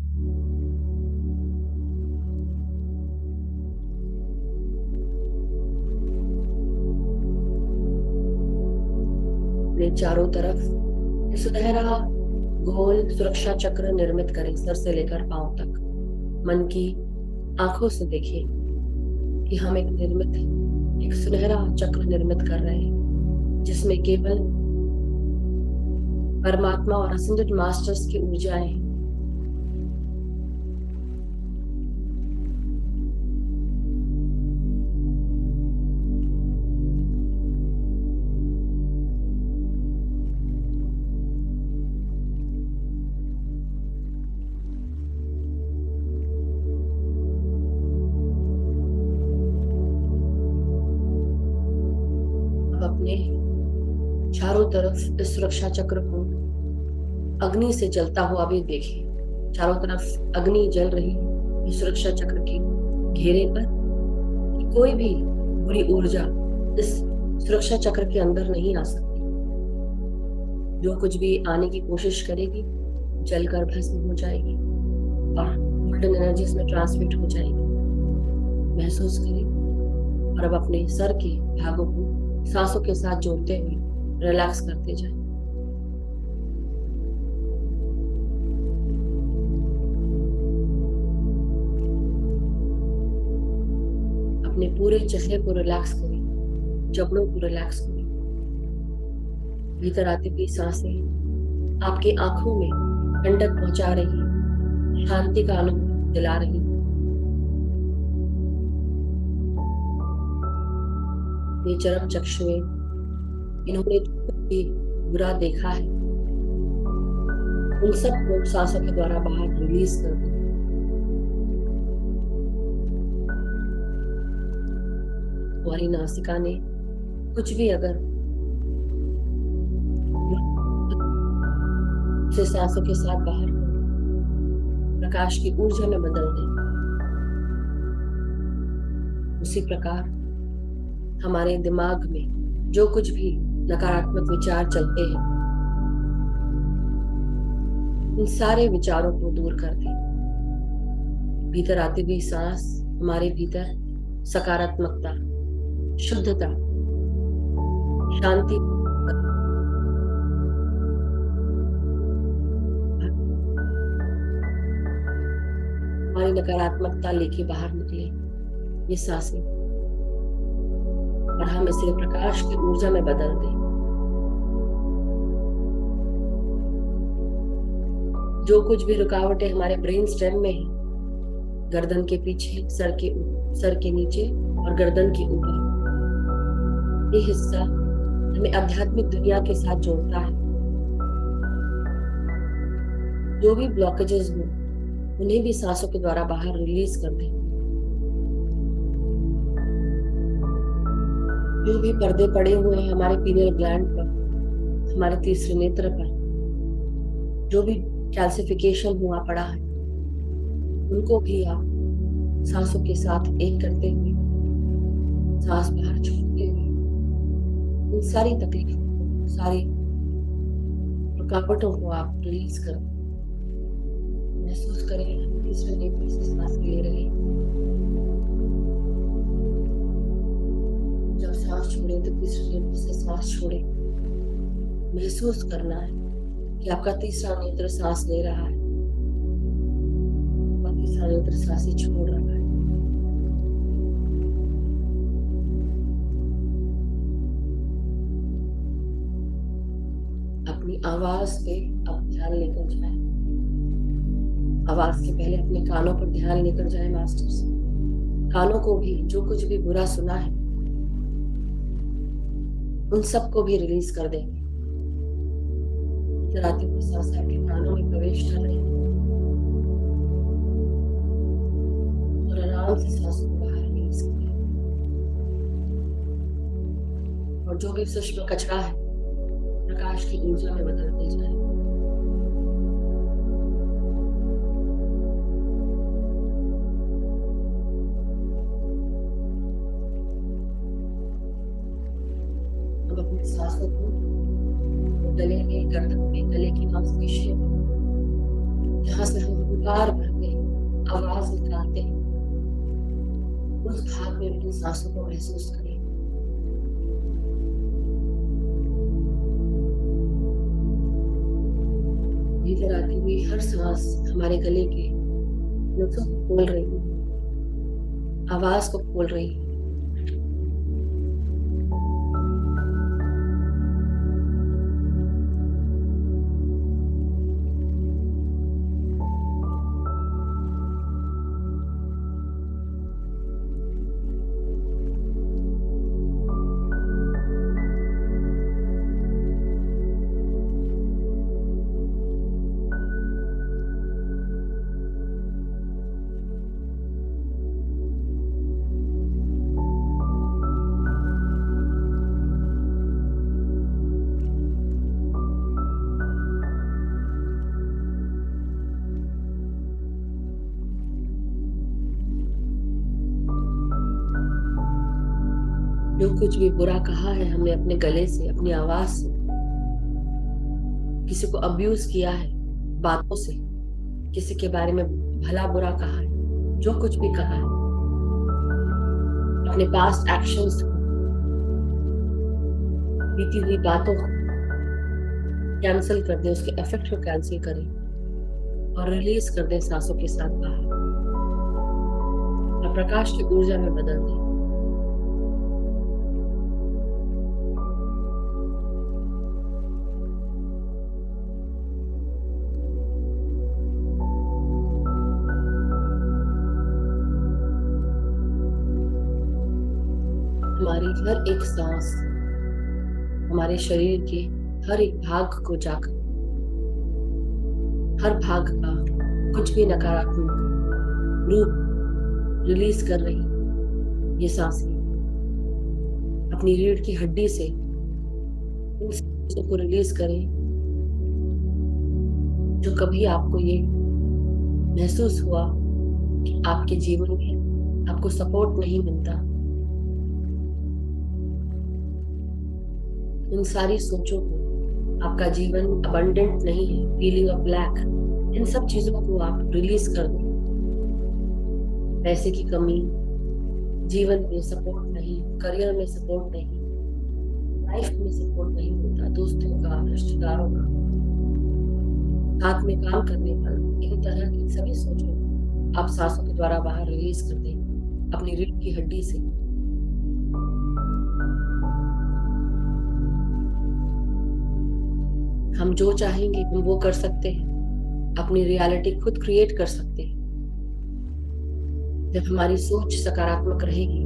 अपने चारों तरफ सुनहरा गोल सुरक्षा चक्र निर्मित करें, सर से लेकर पांव तक। मन की आंखों से देखें कि हम एक सुनहरा चक्र निर्मित कर रहे हैं, जिसमें केवल परमात्मा और असेंडेड मास्टर्स की ऊर्जाएं हैं। अपने चारों तरफ इस सुरक्षा चक्र को अग्नि से जलता हुआ भी देखें। चारों तरफ अग्नि जल रही है इस सुरक्षा चक्र के घेरे पर, कि कोई भी बुरी ऊर्जा इस सुरक्षा चक्र के अंदर नहीं आ सकती। जो कुछ भी आने की कोशिश करेगी जलकर भस्म हो जाएगी और गोल्डन एनर्जी इसमें ट्रांसमिट हो जाएगी। महसूस करें और अब अपने सर के भागों को सांसों के साथ जोड़ते हुए रिलैक्स करते जाएं। अपने पूरे चेहरे को रिलैक्स करें, जबड़ों को रिलैक्स करें। भीतर आती हुई सांसें आपकी आंखों में ठंडक पहुंचा रही है, शांति का अनुभव दिला रही है। ये चरम चक्षु में इन्होंने जो कुछ भी बुरा देखा है, उन सब को सांसों के द्वारा बाहर रिलीज कर दो। तुम्हारी नासिका ने कुछ भी अगर उसे सांसों के साथ बाहर कर प्रकाश की ऊर्जा में बदल दें। उसी प्रकार हमारे दिमाग में जो कुछ भी नकारात्मक विचार चलते हैं, उन सारे विचारों को दूर कर दें। भीतर आती हुई सांस हमारे भीतर सकारात्मकता, शुद्धता, शांति, हमारी नकारात्मकता लेके बाहर निकले ये सांसें, और हम इसे प्रकाश की ऊर्जा में बदल दें। जो कुछ भी रुकावटें हमारे ब्रेन स्टेम में है, गर्दन के पीछे, सर के नीचे और गर्दन के ऊपर, ये हिस्सा हमें आध्यात्मिक दुनिया के साथ जोड़ता है। जो भी ब्लॉकेजेस हो उन्हें भी सांसों के द्वारा बाहर रिलीज कर दें। जो भी पर्दे पड़े हुए हैं हमारे पीनियल ग्लैंड पर, हमारे तीसरे नेत्र पर, जो भी कैल्सिफिकेशन हुआ पड़ा है, उनको भी आप सांसों के साथ एक करते हुए, सांस बाहर छोड़ते हुए, उन सारी तकलीफों को, सारी रुकावटों को आप रिलीज कर महसूस करें। हम तीसरे नेत्र से सांस ले रहे हैं। जब सांस छोड़े तो तीसरे नेत्र से सांस छोड़े। महसूस करना है कि आपका तीसरा नेत्र सांस ले रहा है और तीसरा नेत्र सांसें छोड़ रहा है। अपनी आवाज पे आप ध्यान लेकर जाए। आवाज के पहले अपने कानों पर ध्यान लेकर जाए मास्टर्स। कानों को भी जो कुछ भी बुरा सुना है उन सबको भी रिलीज कर देंगे। आती हुई सांसें आपके कानों में प्रवेश कर रही हैं और आराम से सांसों को बाहर रिलीज करें। और जो भी सूक्ष्म कचरा है प्रकाश की ऊर्जा में बदलते जाए। अब अपनी सांसों को गले में, गर्दन में, गले की मांसपेशियों में, जहां से हम हुंकार भरते हैं, आवाज निकालते हैं, उस भाग में अपनी सांसों को महसूस करें। भीतर आती हुई हर सांस हमारे गले के नसों को खोल रही है, आवाज को खोल रही है। जो कुछ भी बुरा कहा है हमने अपने गले से, अपनी आवाज से, किसी को अब्यूज किया है बातों से, किसी के बारे में भला बुरा कहा है, जो कुछ भी कहा है, अपने पास्ट एक्शंस को, बीती हुई बातों को कैंसिल कर दें, उसके इफेक्ट को कैंसिल करें और रिलीज कर दें सांसों के साथ बाहर और प्रकाश की ऊर्जा में बदल दें। हमारी हर एक सांस हमारे शरीर के हर एक भाग को जाकर, हर भाग का कुछ भी नकारात्मक रूप रिलीज कर रही। ये सांसें अपनी रीढ़ की हड्डी से उन सांसों को रिलीज करें जो कभी आपको ये महसूस हुआ कि आपके जीवन में आपको सपोर्ट नहीं मिलता। इन सारी सोचों को, आपका जीवन अबंडेंट नहीं है, फीलिंग ऑफ लैक, इन सब चीजों को आप रिलीज कर दो। पैसे की कमी, जीवन में सपोर्ट नहीं, करियर में सपोर्ट नहीं, लाइफ में सपोर्ट नहीं मिलता, दोस्तों का, रिश्तेदारों का, साथ में काम करने पर, इन तरह की सभी सोचों को आप सांसों के द्वारा बाहर रिलीज कर दें अपनी रीढ़ की हड्डी से। हम जो चाहेंगे हम वो कर सकते हैं, अपनी रियलिटी खुद क्रिएट कर सकते हैं जब हमारी सोच सकारात्मक रहेगी।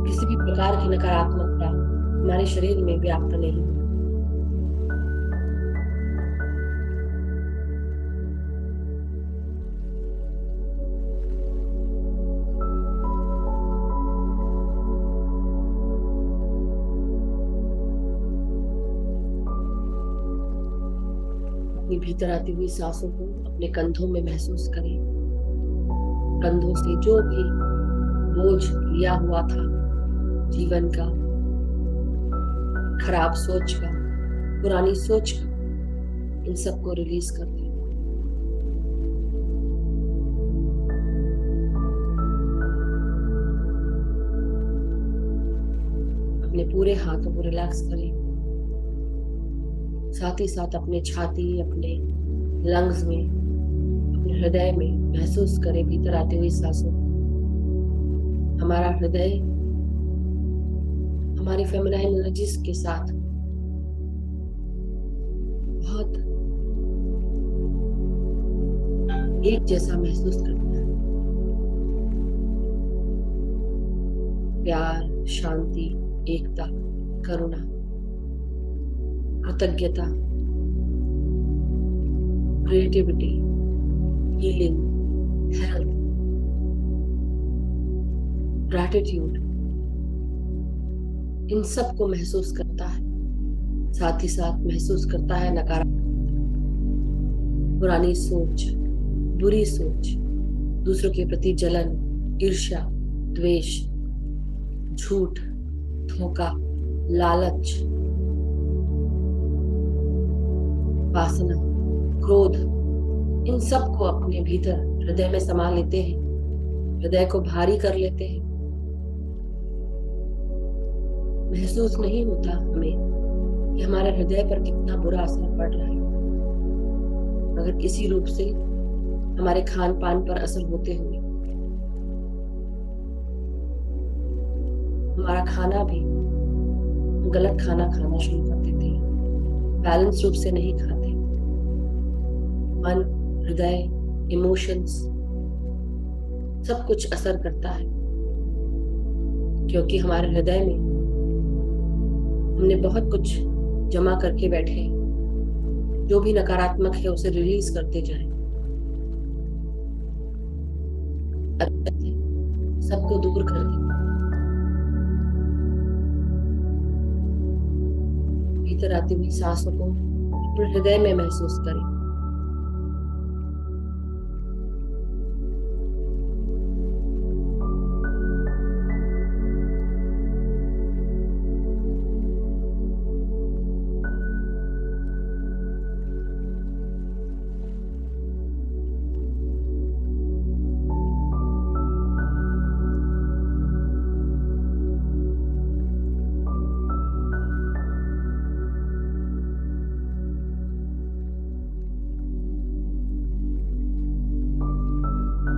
किसी भी प्रकार की नकारात्मकता हमारे शरीर में व्याप्त नहीं। अपनी भीतर आती हुई सांसों को अपने कंधों में महसूस करें। कंधों से जो भी बोझ लिया हुआ था जीवन का, खराब सोच का, पुरानी सोच का, इन सबको रिलीज कर दें। अपने पूरे हाथों को रिलैक्स करें। साथ ही साथ अपने छाती, अपने लंग्स में, अपने हृदय में महसूस करें भीतर आती हुई सांसों। हमारा हृदय हमारी फेमिनाइन एनर्जीज के साथ बहुत एक जैसा महसूस करता है। प्यार, शांति, एकता, करुणा, कृतज्ञता, क्रिएटिविटी, हीलिंग, हेल्थ, ग्रैटिट्यूड, इन सब को महसूस करता है। साथ ही साथ महसूस करता है नकारात्मकता, पुरानी सोच, बुरी सोच, दूसरों के प्रति जलन, ईर्ष्या, द्वेष, झूठ, धोखा, लालच, वासना, क्रोध, इन सब को अपने भीतर हृदय में समा लेते हैं। हृदय को भारी कर लेते हैं। महसूस नहीं होता हमें कि हमारे हृदय पर कितना बुरा असर पड़ रहा है, मगर किसी रूप से हमारे खान पान पर असर होते हुए हमारा खाना भी, हम गलत खाना खाना शुरू कर देते हैं, बैलेंस रूप से नहीं खाते। मन, हृदय, इमोशंस, सब कुछ असर करता है, क्योंकि हमारे हृदय में हमने बहुत कुछ जमा करके बैठे हैं। जो भी नकारात्मक है उसे रिलीज करते जाएं। सबको दूर कर दें। भीतर आती हुई सांसों को अपने हृदय में महसूस करें।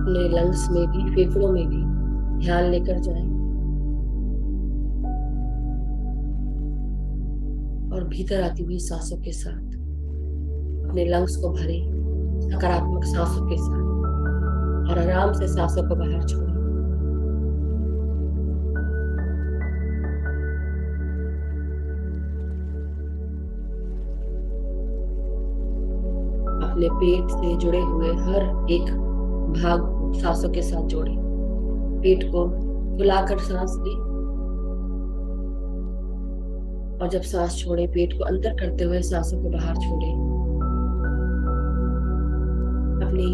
अपने लंग्स में भी, फेफड़ों में भी ध्यान लेकर जाएं और भीतर आती हुई सांसों के साथ अपने लंग्स को भरें सकारात्मक सांसों के साथ और आराम से सांसों को बाहर छोड़ें। अपने पेट से जुड़े हुए हर एक भाग सांसों के साथ जोड़ें। पेट को फुलाकर सांस लें और जब सांस छोड़े पेट को अंदर करते हुए सांसों को बाहर छोड़ें। अपनी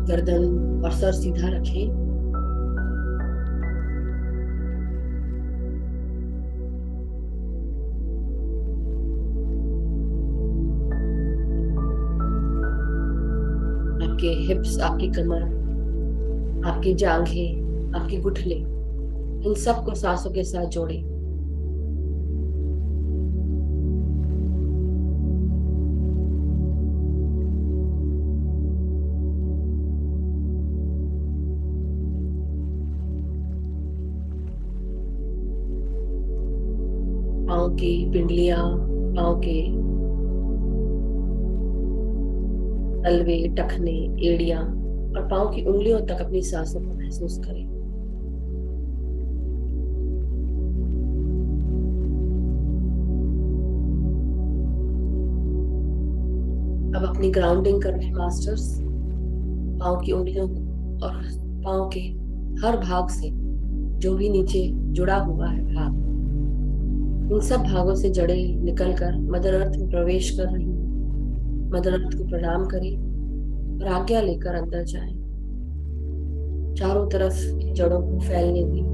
गर्दन और सर सीधा रखें। आपके हिप्स, आपकी कमर, आपकी जांघें, आपकी गुठले, इन सब को सांसों के साथ जोड़ें। पाँव की पिंडलियां, पाँव के तलवे, टखने, एड़ियां और पाँव की उंगलियों तक अपनी सांसों को महसूस करें। अब अपनी ग्राउंडिंग कर रहे हैं मास्टर्स। पाँव की उंगलियों और पाँव के हर भाग से जो भी नीचे जुड़ा हुआ है भाग, उन सब भागों से जड़ें निकलकर मदर अर्थ में प्रवेश कर रही हैं। मदर अर्थ को प्रणाम करें और आज्ञा लेकर अंदर जाएं। चारों तरफ इन जड़ों को फैलने दें।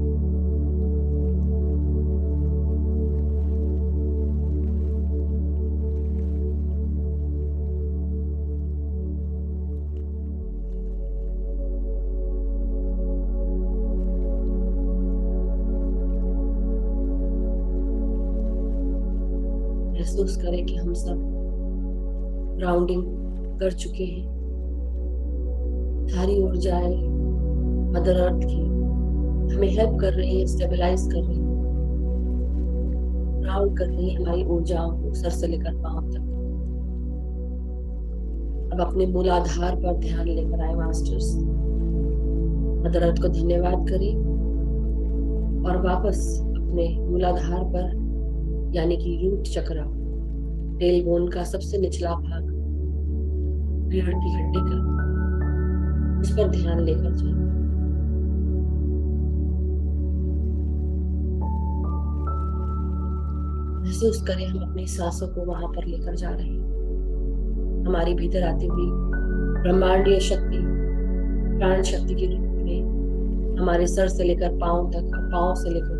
महसूस करें कि हम सब ग्राउंडिंग कर चुके हैं। सारी ऊर्जाएं मदर अर्थ की हमें हेल्प कर रही है, स्टेबलाइज कर रही है, ग्राउंड कर रही है हमारी ऊर्जाओं को सर से लेकर पांव तक। अब अपने मूलाधार पर ध्यान लेकर आए मास्टर्स। मदर अर्थ को धन्यवाद करें और वापस अपने मूलाधार पर यानी कि रूट चक्र, टेल बोन का सबसे निचला भाग, रीढ़ की हड्डी का, उस पर ध्यान लेकर जाए। महसूस करें हम अपनी सांसों को वहां पर लेकर जा रहे हैं। हमारी भीतर आती हुई ब्रह्मांडीय शक्ति, प्राण शक्ति के रूप में हमारे सर से लेकर पांव तक और पांव से लेकर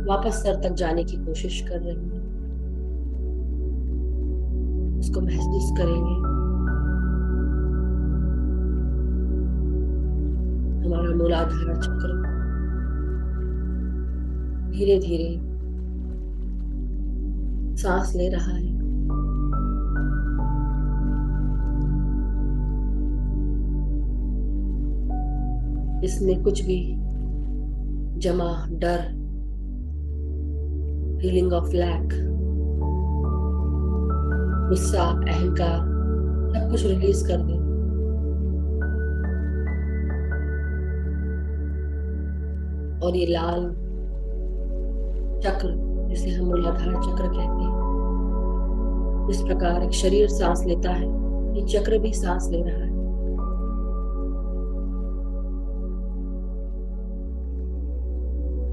वापस सर तक जाने की कोशिश कर रही है। उसको महसूस करेंगे। हमारा मूलाधार चक्र धीरे धीरे सांस ले रहा है। इसमें कुछ भी जमा डर, फीलिंग ऑफ लैक, गुस्सा, अहंकार, सब कुछ रिलीज कर दें। और ये लाल चक्र जिसे हम मूलाधार चक्र कहते हैं, इस प्रकार एक शरीर सांस लेता है, ये चक्र भी सांस ले रहा है।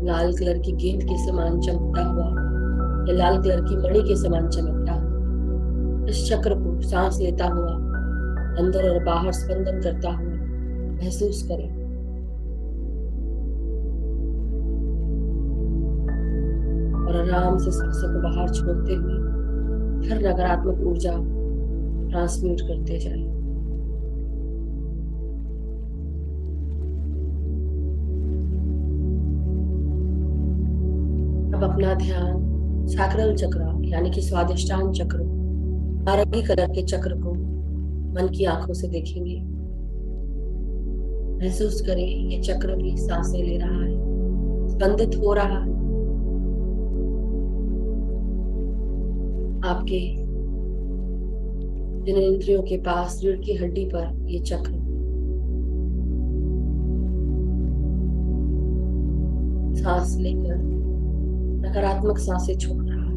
लाल कलर की गेंद के समान चमकता हुआ या लाल कलर की मणि के समान चमकता हुआ इस चक्र को सांस लेता हुआ अंदर और बाहर स्पंदन करता हुआ महसूस करें। और आराम से सांसों को बाहर छोड़ते हुए हर नकारात्मक ऊर्जा ट्रांसम्यूट करते जाएं। अब अपना ध्यान सैक्रल चक्र यानी कि स्वादिष्टान चक्र, नारंगी कलर के चक्र को मन की आंखों से देखेंगे। महसूस करें ये चक्र भी सांसें ले रहा है, स्पंदित हो रहा है। आपके जननेंद्रियों के पास रीढ़ की हड्डी पर ये चक्र सांस लेकर नकारात्मक सांसें छोड़ रहा है,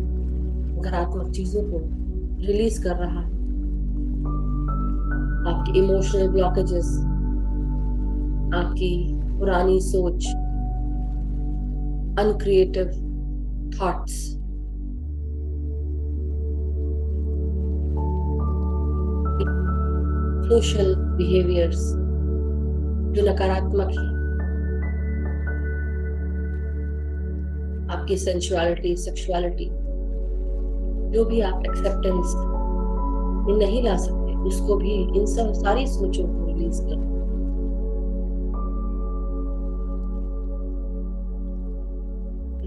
नकारात्मक चीजों को रिलीज कर रहा है। आपके इमोशनल ब्लॉकेजेस, आपकी पुरानी सोच, अनक्रिएटिव थॉट्स, सोशल बिहेवियर्स जो नकारात्मक है, आपकी सेंसुअलिटी, सेक्सुअलिटी, जो भी आप एक्सेप्टेंस में नहीं ला सकते, उसको भी इन सब सारी सोचों को रिलीज कर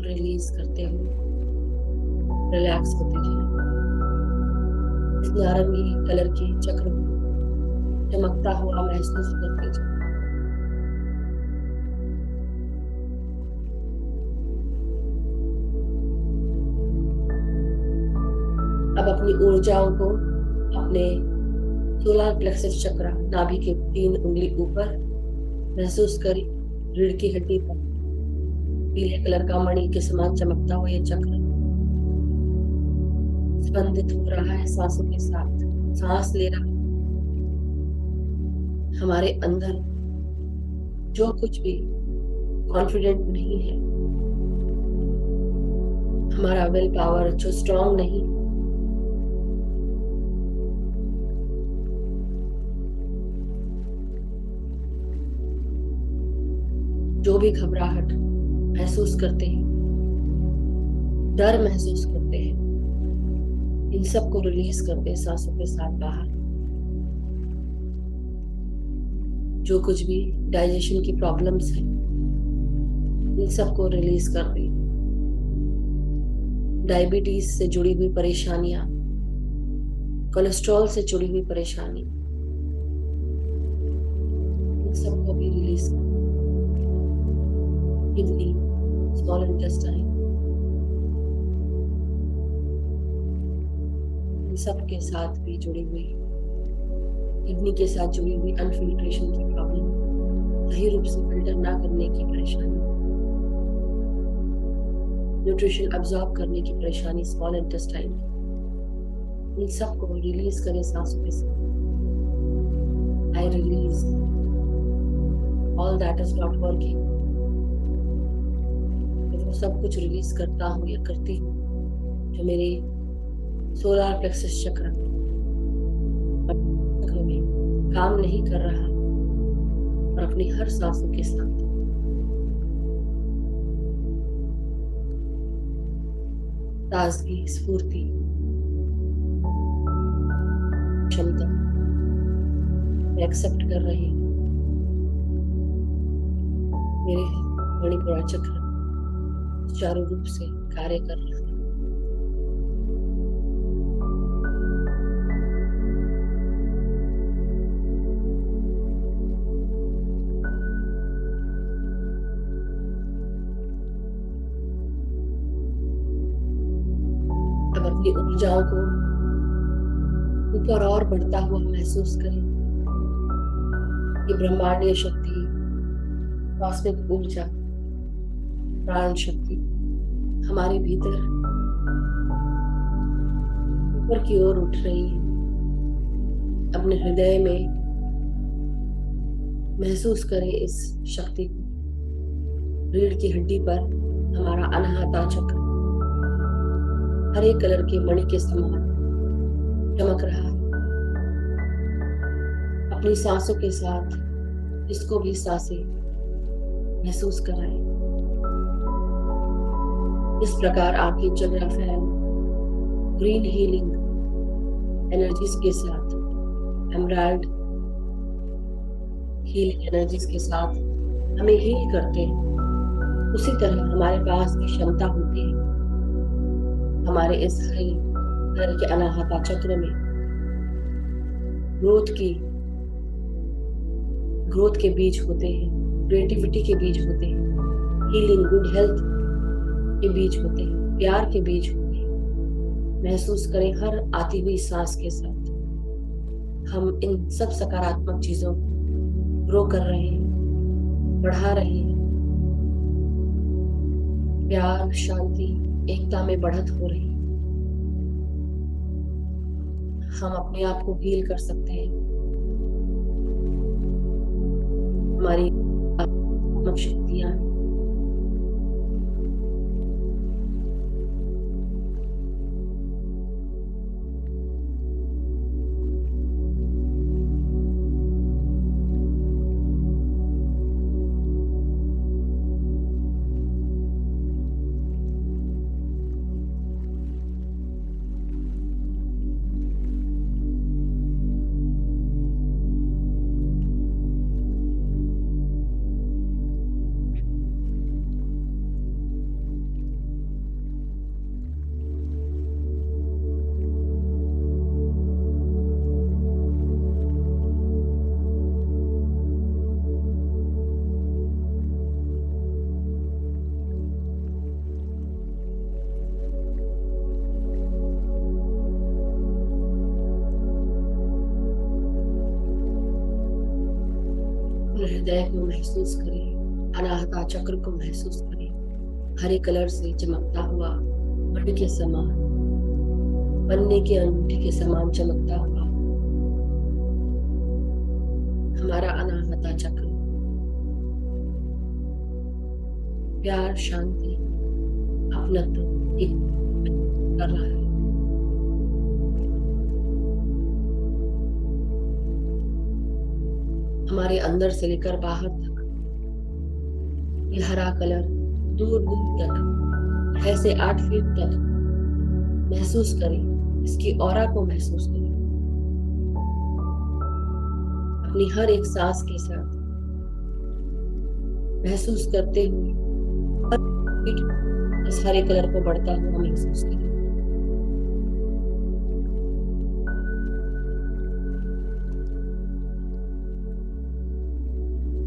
रिलीज करते हुए रिलैक्स होते जाए। इस नारंगी कलर के चक्र को चमकता हुआ महसूस करते जाए। अब अपनी ऊर्जाओं को अपने सोलर प्लेक्सस चक्र, नाभि के 3 उंगली ऊपर महसूस करी, रीढ़ की हड्डी पर पीले कलर का मणि के समान चमकता हुआ यह चक्र स्पंदित हो रहा है सांसों के साथ। सांस ले रहा है। हमारे अंदर जो कुछ भी कॉन्फिडेंट नहीं है, हमारा विल पावर जो स्ट्रांग नहीं, जो भी घबराहट महसूस करते हैं, डर महसूस करते हैं, इन सब को रिलीज करते हैं सांसों के साथ बाहर। जो कुछ भी डाइजेशन की प्रॉब्लम्स हैं, इन सब को रिलीज कर दें। डायबिटीज से जुड़ी हुई परेशानियां, कोलेस्ट्रॉल से जुड़ी हुई परेशानी, इन सबको भी रिलीज कर। किडनी, स्मॉल इंटेस्टाइन, इन सब के साथ भी जुड़ी हुई, किडनी के साथ जुड़ी हुई अनफिल्ट्रेशन की प्रॉब्लम, सही रूप से फिल्टर ना करने की परेशानी, न्यूट्रिशन अब्सॉर्ब करने की परेशानी स्मॉल इंटेस्टाइन, इन सब को रिलीज करें सांसों के साथ। I release all that is not working. वो सब कुछ रिलीज करता हूँ या करती हूँ जो मेरे सोलर प्लेक्सस चक्र में काम नहीं कर रहा, और अपनी हर सांसों के साथ ताजगी, स्फूर्ति, क्षमता एक्सेप्ट कर रही हूँ। मेरे मणिपुरा चक्र सुचारू रूप से कार्य कर रहा है। अब अपनी ऊर्जाओं को ऊपर और बढ़ता हुआ महसूस करें। ये ब्रह्मांडीय शक्ति, कॉस्मिक ऊर्जा, प्राण शक्ति हमारे भीतर ऊपर की ओर उठ रही है। अपने हृदय में महसूस करें इस शक्ति को। रीढ़ की हड्डी पर हमारा अनाहता चक्र हरे कलर के मणि के समान चमक रहा है। अपनी सांसों के साथ इसको भी सांसें महसूस कराएं। इस प्रकार आपकी चक्र फैल ग्रीन हीलिंग एनर्जीज के साथ, एमराल्ड हीलिंग एनर्जीज के साथ हमें हील करते हैं। उसी तरह हमारे पास भी क्षमता होती है। हमारे इस हरे कलर के अनाहता चक्र में ग्रोथ के बीज होते हैं, क्रिएटिविटी के बीज होते हैं, हीलिंग, गुड हेल्थ के बीज होते हैं, प्यार के बीज होते हैं। महसूस करें हर आती हुई सांस के साथ हम इन सब सकारात्मक चीजों को ग्रो कर रहे हैं, बढ़ा रहे हैं। प्यार, शांति, एकता में बढ़त हो रही है। हम अपने आप को हील कर सकते हैं। हमारी आत्मिक शक्तियां हृदय को महसूस करें, अनाहता चक्र को महसूस करें। हरे कलर से चमकता हुआ मणि के समान, बनने के अंगूठे के समान चमकता हुआ हमारा अनाहता चक्र प्यार, शांति, अपनत्व एक कर रहा है। हमारे अंदर से लेकर बाहर तक ये हरा कलर दूर दूर तक 6 से 8 फीट तक महसूस करें, इसकी ऑरा को महसूस करें। अपनी हर एक सांस के साथ महसूस करते हुए इस हरे कलर को बढ़ता हुआ महसूस करें।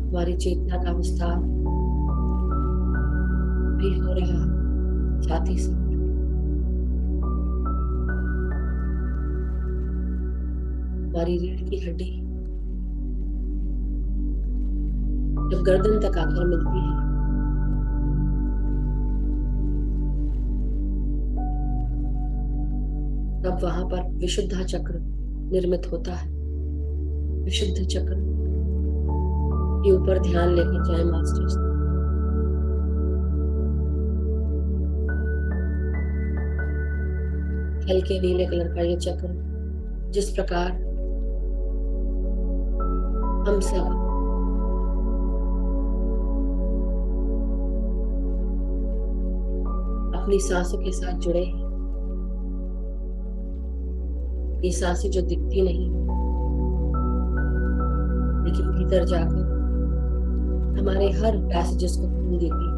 हमारी चेतना का विस्तार भी हो रहा है, साथ ही साथ हमारी रीढ़ की हड्डी जब गर्दन तक आकर मिलती है, तब वहां पर विशुद्ध चक्र निर्मित होता है। विशुद्ध चक्र के ऊपर ध्यान लेकर जाए मास्टर्स। हल्के नीले कलर का ये चक्र, जिस प्रकार हम सब अपनी सांसों के साथ जुड़े हैं। ये सांसें जो दिखती नहीं, लेकिन भीतर जाकर हमारे हर पैसेजेस को खोल देती है,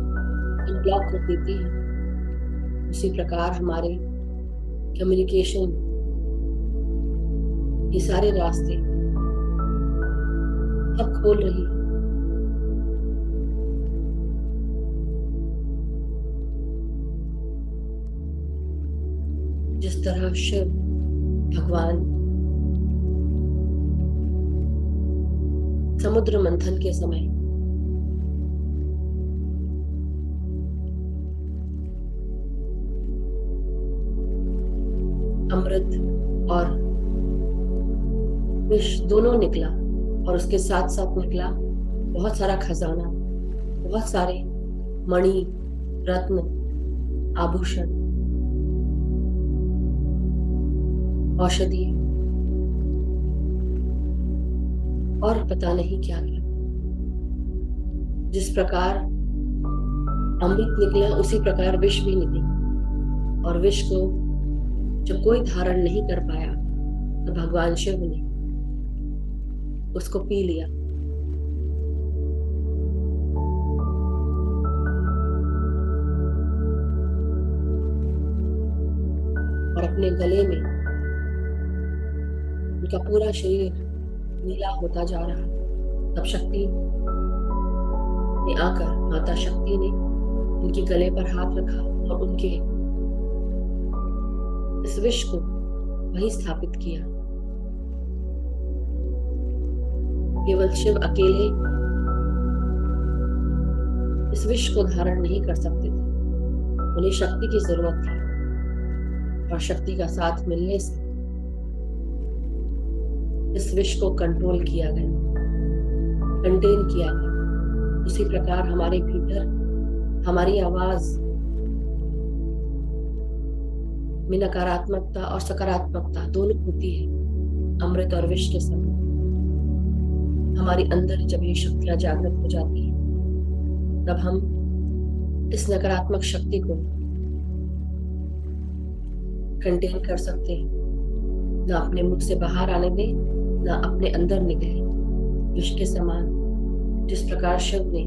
अनब्लॉक कर देती है। उसी प्रकार हमारे कम्युनिकेशन ये सारे रास्ते सब खोल रही है। जिस तरह शिव भगवान समुद्र मंथन के समय अमृत और विष दोनों निकला, और उसके साथ साथ निकला बहुत सारा खजाना, बहुत सारे मणि, रत्न, आभूषण, औषधि और पता नहीं क्या क्या। जिस प्रकार अमृत निकला, उसी प्रकार विष भी निकला, और विष को जब कोई धारण नहीं कर पाया तो भगवान शिव ने उसको पी लिया। और अपने गले में उनका पूरा शरीर नीला होता जा रहा। तब शक्ति ने आकर, माता शक्ति ने उनके गले पर हाथ रखा और उनके इस विष को वहीं स्थापित किया। केवल शिव अकेले इस विष को धारण नहीं कर सकते थे, उन्हें शक्ति की जरूरत थी, और शक्ति का साथ मिलने से इस विष को कंट्रोल किया गया, कंटेन किया गया। उसी प्रकार हमारे भीतर हमारी आवाज में नकारात्मकता और सकारात्मकता दोनों होती है। अमृत और विष के समय हमारे अंदर जब ये शक्तियां जागृत हो जाती है, तब हम इस नकारात्मक शक्ति को कंटेन कर सकते हैं। ना अपने मुख से बाहर आने दें, ना अपने अंदर निकले। विष के समान जिस प्रकार शिव ने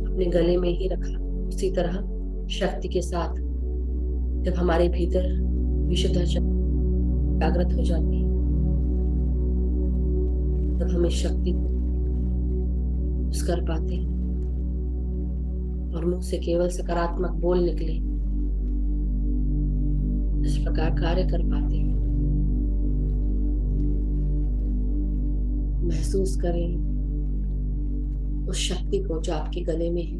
अपने गले में ही रखा, उसी तरह शक्ति के साथ जब हमारे भीतर विशुद्ध शक्ति जागृत हो जाती है, तब हम इस शक्ति को यूज कर पाते हैं और मुंह से केवल सकारात्मक बोल निकले, इस प्रकार कार्य कर पाते हैं। महसूस करें उस शक्ति को जो आपके गले में है,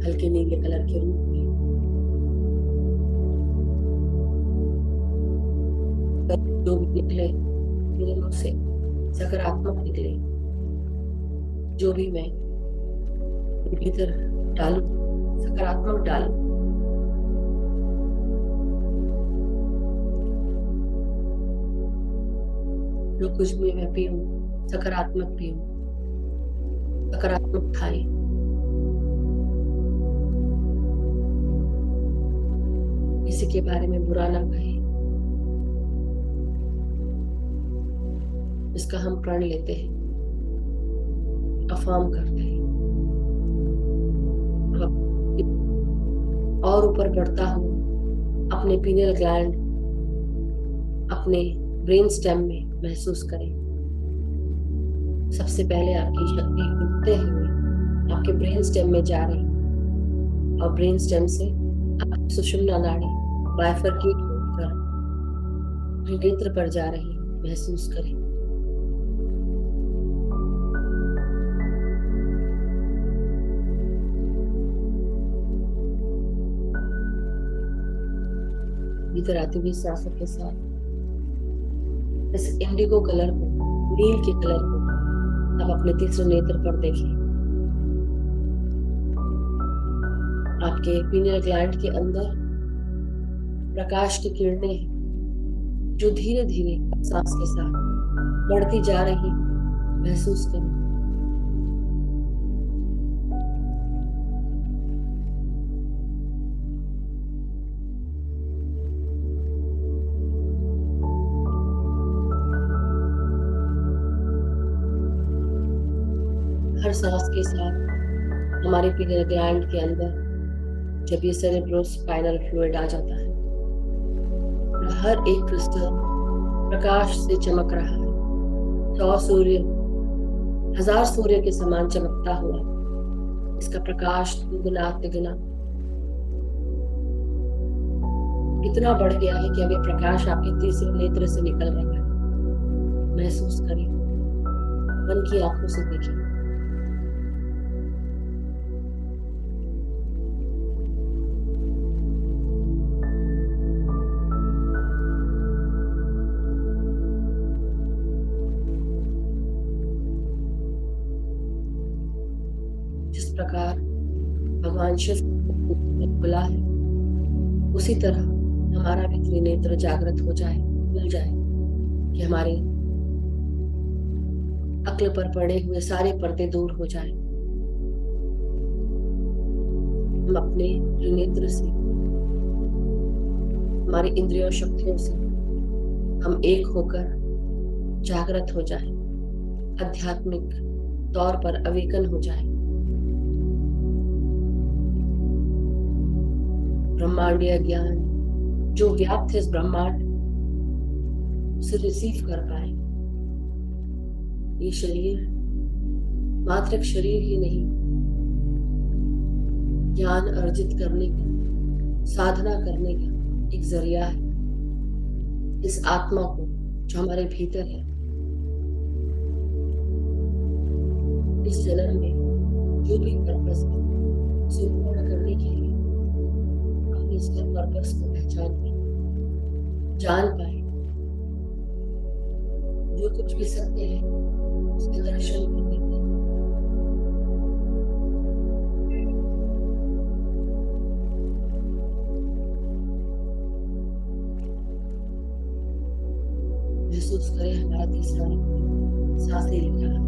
हल्के नीले कलर के रूप में। जो भी निकले मेरे मुंह से सकारात्मक निकले, जो भी मैं भीतर डालूं सकारात्मक डालूं। जो कुछ भी मैं पीऊं सकारात्मक पीऊं। सकारात्मक उठाएं। किसी के बारे में बुरा ना कहें। इसका हम प्रण लेते हैं, अफर्म करते हैं। और ऊपर बढ़ता हूँ अपने पीनियल ग्लैंड, अपने ब्रेन स्टेम में महसूस करें। सबसे पहले आपकी शक्ति उठते हुए आपके ब्रेन स्टेम में जा रही है और ब्रेन स्टेम से आपकी सुषुम्ना नाड़ी बाइफरकेट होकर नेत्र पर जा रही है, महसूस करें। भीतर आती हुई सांसों के साथ इस इंडिगो कलर को, नील के कलर को अब अपने तीसरे नेत्र पर देखें। आपके पीनियल ग्लैंड के अंदर प्रकाश की किरणें हैं जो धीरे धीरे सांस के साथ बढ़ती जा रही, महसूस करें। हर सांस के साथ हमारे पीनियल ग्लैंड के अंदर जब ये सेरेब्रोस्पाइनल फ्लूइड आ जाता है, हर एक क्रिस्टल प्रकाश से चमक रहा है। 100 सूर्य 1000 सूर्य के समान चमकता हुआ इसका प्रकाश दुगुना तिगुना इतना बढ़ गया है कि अब ये प्रकाश आपके तीसरे नेत्र से निकल रहा है। महसूस करें, मन की आंखों से देखें। जिस प्रकार भगवान शिव ने खुला है, उसी तरह हमारा भी त्रिनेत्र जागृत हो जाए, खुल जाए कि हमारे अक्ल पर पड़े हुए सारे पर्दे दूर हो जाए। हम अपने त्रिनेत्र से, हमारी इंद्रियों शक्तियों से हम एक होकर जागृत हो जाए, आध्यात्मिक तौर पर अवेकन हो जाए। ब्रह्मांडीय ज्ञान जो व्याप्त है इस ब्रह्मांड, उसे रिसीव कर पाए। ये शरीर मात्र एक शरीर ही नहीं, ज्ञान अर्जित करने का, साधना करने का एक जरिया है। इस आत्मा को जो हमारे भीतर है, इस जन्म में जो भी पर्पस है उसे पूर्ण करने के लिए अपने इस पर्पस को पहचान पाए, जान पाए। जो कुछ भी सत्य है उसके दर्शन करने के महसूस करें। हमारा तीसरा सांसें लिखा है।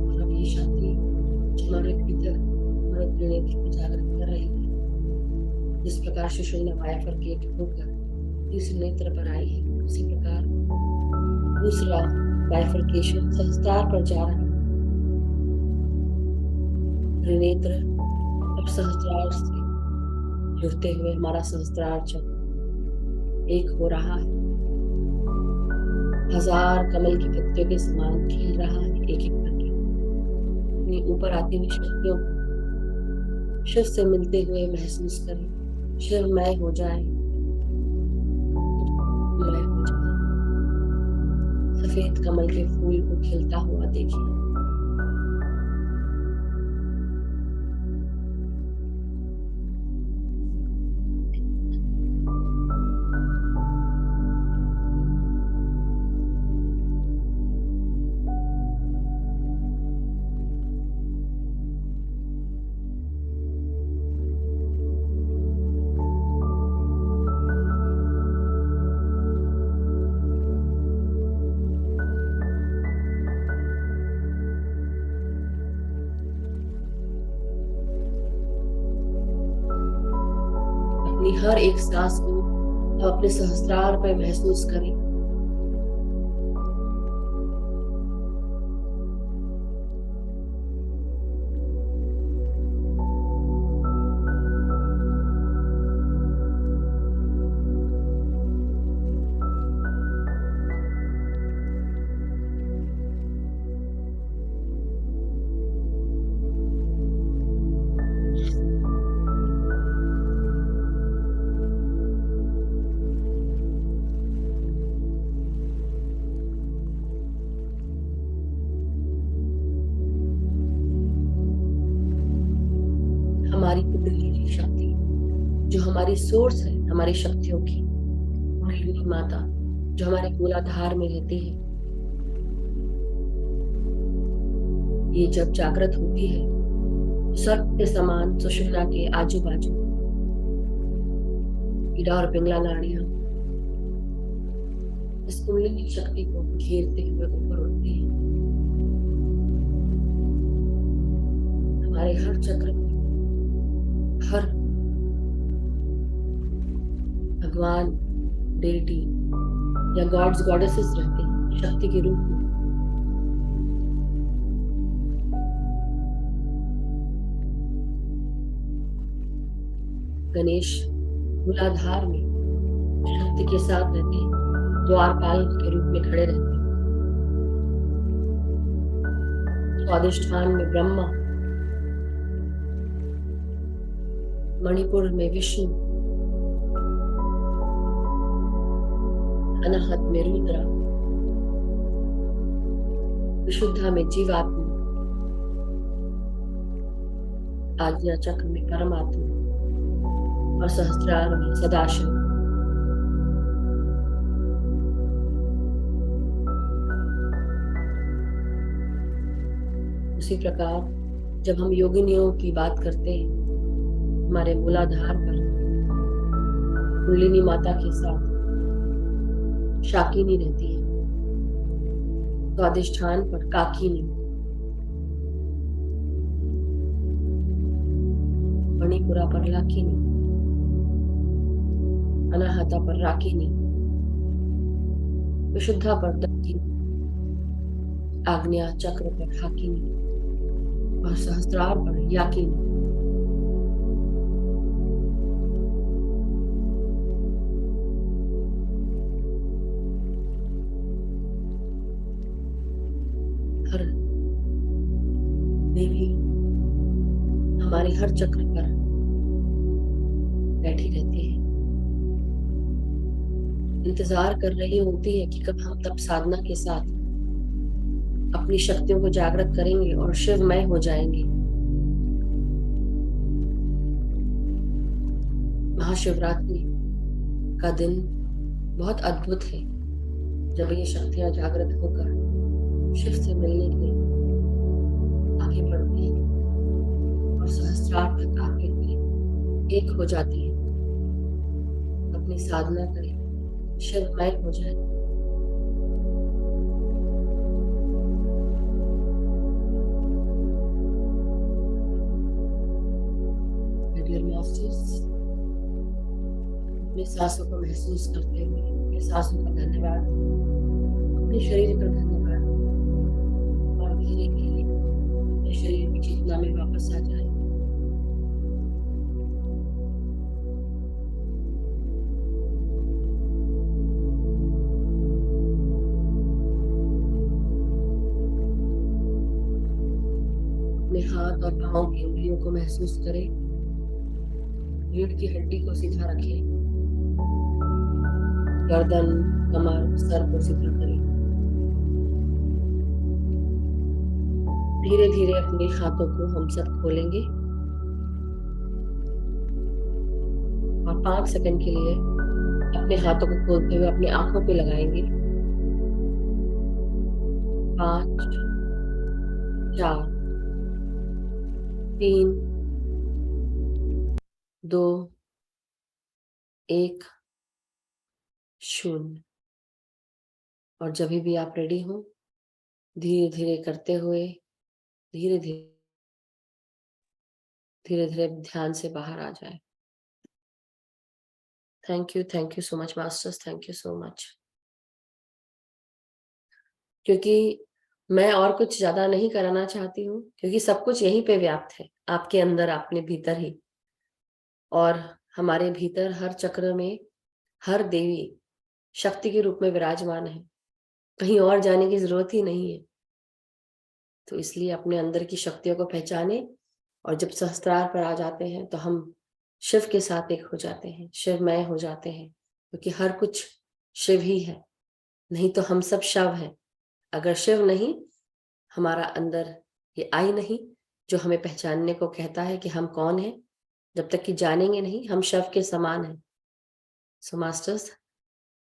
और अब ये शक्ति जो हमारे भीतर हमारे त्रिनेत्र को जागृत कर रही है, जिस प्रकार सुषुम्ना बाइफरकेट होकर तीसरे नेत्र पर आई है, उसी प्रकार दूसरा बाइफरकेशन सहस्त्रार पर जा रहा है। त्रिनेत्र अब सहस्त्रार से जुड़ते हुए हमारा सहस्त्रार चक्र एक हो रहा है। 1000 कमल की पत्तियों के समान खिल रहा है, एक एक करके। अपनी ऊपर आती हुई शक्तियों को शिव से मिलते हुए महसूस करें। शिवमय हो जाए, मय हो जाए। सफेद कमल के फूल को खिलता हुआ देखिए। अपनी हर एक सांस को अब अपने सहस्त्रार पे महसूस करें। हमारी कुंडलिनी शक्ति जो हमारी सोर्स है हमारी शक्तियों की, कुंडलिनी माता जो हमारे मूलाधार में रहती है, ये जब जागृत होती है सर्प के समान सुषुम्ना के आजू बाजू ईड़ा और पिंगला नाड़ियां इस कुंडलिनी शक्ति को घेरते हुए ऊपर उठती है। हमारे हर चक्र में हर भगवान, डेटी या गॉड्स गॉडेसेस रहते हैं शक्ति के रूप में। गणेश मूलाधार में शक्ति के साथ रहते हैं, द्वारपाल के रूप में खड़े रहते हैं। स्वादिष्ठान में ब्रह्मा, मणिपुर में विष्णु, अनाहत में रुद्रा, विशुद्धा में जीवात्मा, आज्ञा चक्र में परमात्मा और सहस्त्रार में सदाशिव। उसी प्रकार जब हम योगिनियों की बात करते हैं, हमारे मूलाधार पर कुंडलिनी माता के साथ शाकिनी रहती है, स्वादिष्ठान पर काकिनी, मणिपुरा पर लाकिनी, अनाहता पर राकिनी, विशुद्धा पर दक्षिणी, आग्नेय चक्र पर हाकिनी और सहस्त्रार पर याकिनी। हर देवी हमारे हर चक्र पर बैठी रहती है, इंतजार कर रही होती है कि कब हम तप साधना के साथ अपनी शक्तियों को जागृत करेंगे और शिवमय हो जाएंगे। महाशिवरात्रि का दिन बहुत अद्भुत है, जब ये शक्तियां जागृत होकर शिव से मिलने के लिए आगे बढ़ती हैं और सहस्त्रार तक आके एक हो जाती है। अपनी साधना करें, शिवमय हो जाए। अपने सांसों को महसूस करते हुए अपने सांसों का धन्यवाद, अपने शरीर का धन्यवाद और धीरे धीरे अपने शरीर की चेतना में वापस आ जाए। अपने हाथ और पांव की उंगलियों को महसूस करें, रीढ़ की हड्डी को सीधा रखें, गर्दन, कमर, सर को सीधा करें। धीरे धीरे अपने हाथों को हम सब खोलेंगे और 5 सेकंड के लिए अपने हाथों को खोलते हुए अपनी आंखों पे लगाएंगे। 5, 4, 3, 2, 1, 0। और जब भी आप रेडी हो, धीरे धीरे करते हुए धीरे धीरे धीरे धीरे ध्यान से बाहर आ जाए। Thank you so much masters, thank you so much. क्योंकि मैं और कुछ ज़्यादा नहीं कराना चाहती हूँ, क्योंकि सब कुछ यहीं पे व्याप्त है, आपके अंदर, अपने भीतर ही। और हमारे भीतर हर चक्र में हर देवी शक्ति के रूप में विराजमान है, कहीं और जाने की जरूरत ही नहीं है। तो इसलिए अपने अंदर की शक्तियों को पहचाने, और जब सहस्त्रार पर आ जाते हैं तो हम शिव के साथ एक हो जाते हैं, शिवमय हो जाते हैं, क्योंकि हर कुछ शिव ही है, नहीं तो हम सब शव हैं। अगर शिव नहीं, हमारा अंदर ये आई नहीं जो हमें पहचानने को कहता है कि हम कौन हैं, जब तक कि जानेंगे नहीं, हम शव के समान हैं। सो मास्टर्स,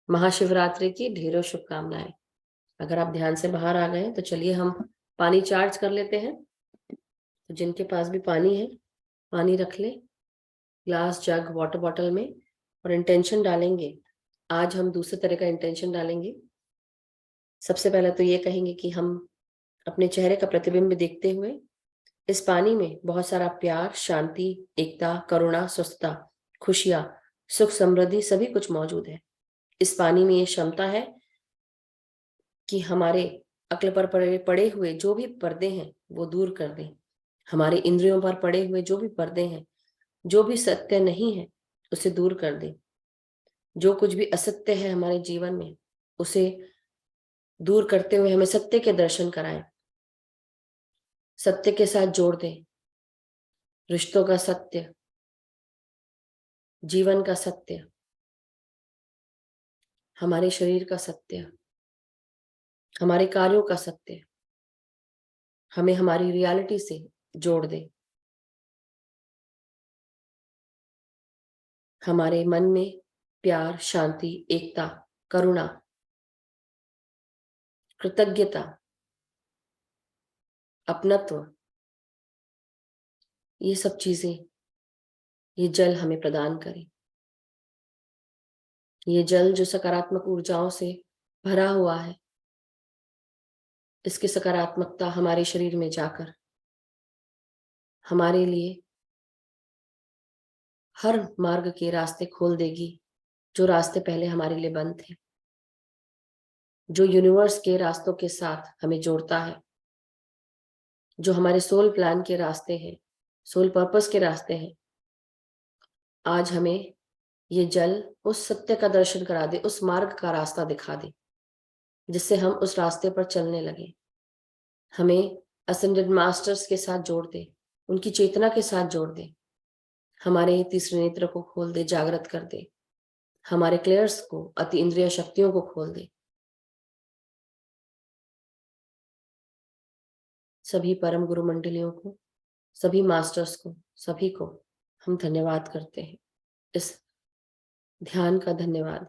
महाशिवरात्रि की ढेरों शुभकामनाएं। अगर आप ध्यान से बाहर आ गए तो चलिए हम पानी चार्ज कर लेते हैं। तो जिनके पास भी पानी है, पानी रख ले, ग्लास, जग, वाटर बॉटल में, और इंटेंशन डालेंगे। आज हम दूसरे तरह का इंटेंशन डालेंगे। सबसे पहले तो ये कहेंगे कि हम अपने चेहरे का प्रतिबिंब देखते हुए इस पानी में बहुत सारा प्यार, शांति, एकता, करुणा, स्वस्थता, खुशियां, सुख, समृद्धि सभी कुछ मौजूद है। इस पानी में ये क्षमता है कि हमारे अक्ल पर पड़े हुए जो भी पर्दे हैं वो दूर कर दें। हमारे इंद्रियों पर पड़े हुए जो भी पर्दे हैं, जो भी सत्य नहीं है उसे दूर कर दें। जो कुछ भी असत्य है हमारे जीवन में उसे दूर करते हुए हमें सत्य के दर्शन कराएं, सत्य के साथ जोड़ दें। रिश्तों का सत्य, जीवन का सत्य, हमारे शरीर का सत्य, हमारे कार्यों का सत्य हमें हमारी रियलिटी से जोड़ दे। हमारे मन में प्यार, शांति, एकता, करुणा, कृतज्ञता, अपनत्व, ये सब चीजें ये जल हमें प्रदान करे। ये जल जो सकारात्मक ऊर्जाओं से भरा हुआ है, इसकी सकारात्मकता हमारे शरीर में जाकर हमारे लिए हर मार्ग के रास्ते खोल देगी, जो रास्ते पहले हमारे लिए बंद थे, जो यूनिवर्स के रास्तों के साथ हमें जोड़ता है, जो हमारे सोल प्लान के रास्ते हैं, सोल पर्पस के रास्ते हैं। आज हमें ये जल उस सत्य का दर्शन करा दे, उस मार्ग का रास्ता दिखा दे, जिससे हम उस रास्ते पर चलने लगे। हमें असेंडेड मास्टर्स के साथ जोड़ दे, उनकी चेतना के साथ जोड़ दे, हमारे तीसरे नेत्र को खोल दे, जागृत कर दे, हमारे क्लेयर्स को, अति इंद्रिय शक्तियों को खोल दे। सभी परम गुरु मंडलियों को, सभी मास्टर्स को, सभी को हम धन्यवाद करते हैं। इस ध्यान का धन्यवाद,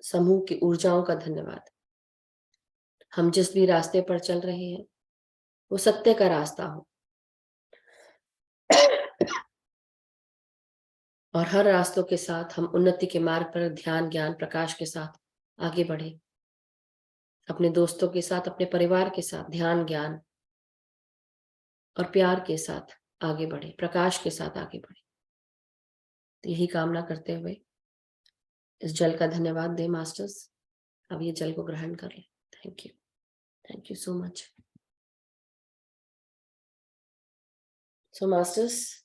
समूह की ऊर्जाओं का धन्यवाद। हम जिस भी रास्ते पर चल रहे हैं वो सत्य का रास्ता हो, और हर रास्तों के साथ हम उन्नति के मार्ग पर ध्यान, ज्ञान, प्रकाश के साथ आगे बढ़े। अपने दोस्तों के साथ, अपने परिवार के साथ ध्यान, ज्ञान और प्यार के साथ आगे बढ़े, प्रकाश के साथ आगे बढ़े। तो यही कामना करते हुए इस जल का धन्यवाद दे मास्टर्स। अब ये जल को ग्रहण कर ले। Thank you so much. So masters,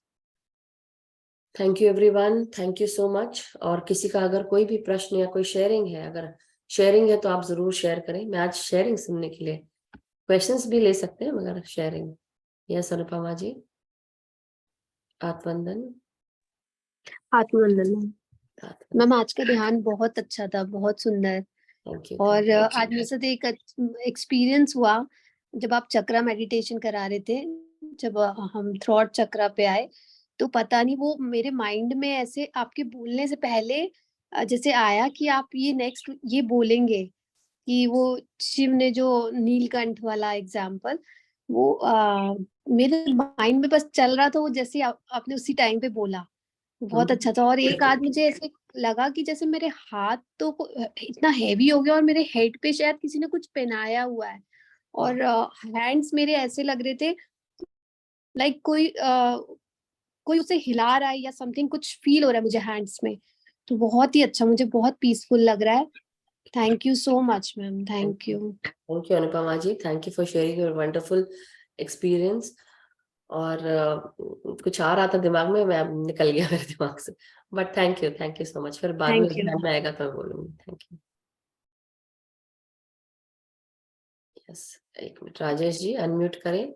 thank you everyone, thank you so much. और किसी का अगर कोई भी प्रश्न या कोई शेयरिंग है, अगर शेयरिंग है तो आप जरूर शेयर करें। मैं आज शेयरिंग सुनने के लिए, क्वेश्चंस भी ले सकते हैं मगर शेयरिंग। यस अनुपमा जी, आत्मवंदन। आत्मवंदन मैम, आज का ध्यान बहुत अच्छा था, बहुत सुंदर। Thank you. और आज मेरे साथ एक एक्सपीरियंस हुआ जब आप चक्रा मेडिटेशन करा रहे थे। जब हम थ्रॉट चक्रा पे आए तो पता नहीं वो मेरे माइंड में ऐसे आपके बोलने से पहले जैसे आया कि आप ये नेक्स्ट ये बोलेंगे कि वो शिव ने जो नीलकंठ वाला एग्जाम्पल वो मेरे माइंड में बस चल रहा था। वो जैसे आपने उसी टाइम पे बोला, बहुत अच्छा था। और एक आध मुझे ऐसे लगा कि जैसे मेरे हाथ तो इतना हैवी हो गया और मेरे हेड पे शायद किसी ने कुछ पहनाया हुआ है। और हैंड्स मेरे ऐसे लग रहे थे लाइक कोई कोई उसे हिला रहा है या समथिंग, कुछ फील हो रहा है मुझे हैंड्स में। तो बहुत ही अच्छा, मुझे बहुत पीसफुल लग रहा है। Thank you so much ma'am, thank you. Thank you Anupama ji, thank you for sharing your wonderful experience. और कुछ आ रहा था दिमाग में, मैं अब निकल गया मेरे दिमाग से, but thank you so much. फिर बाद में थैंक यू। ध्यान में आएगा तो मैं बोलूंगी। Thank you. यस, एक मिनट, राजेश जी अनम्यूट करें।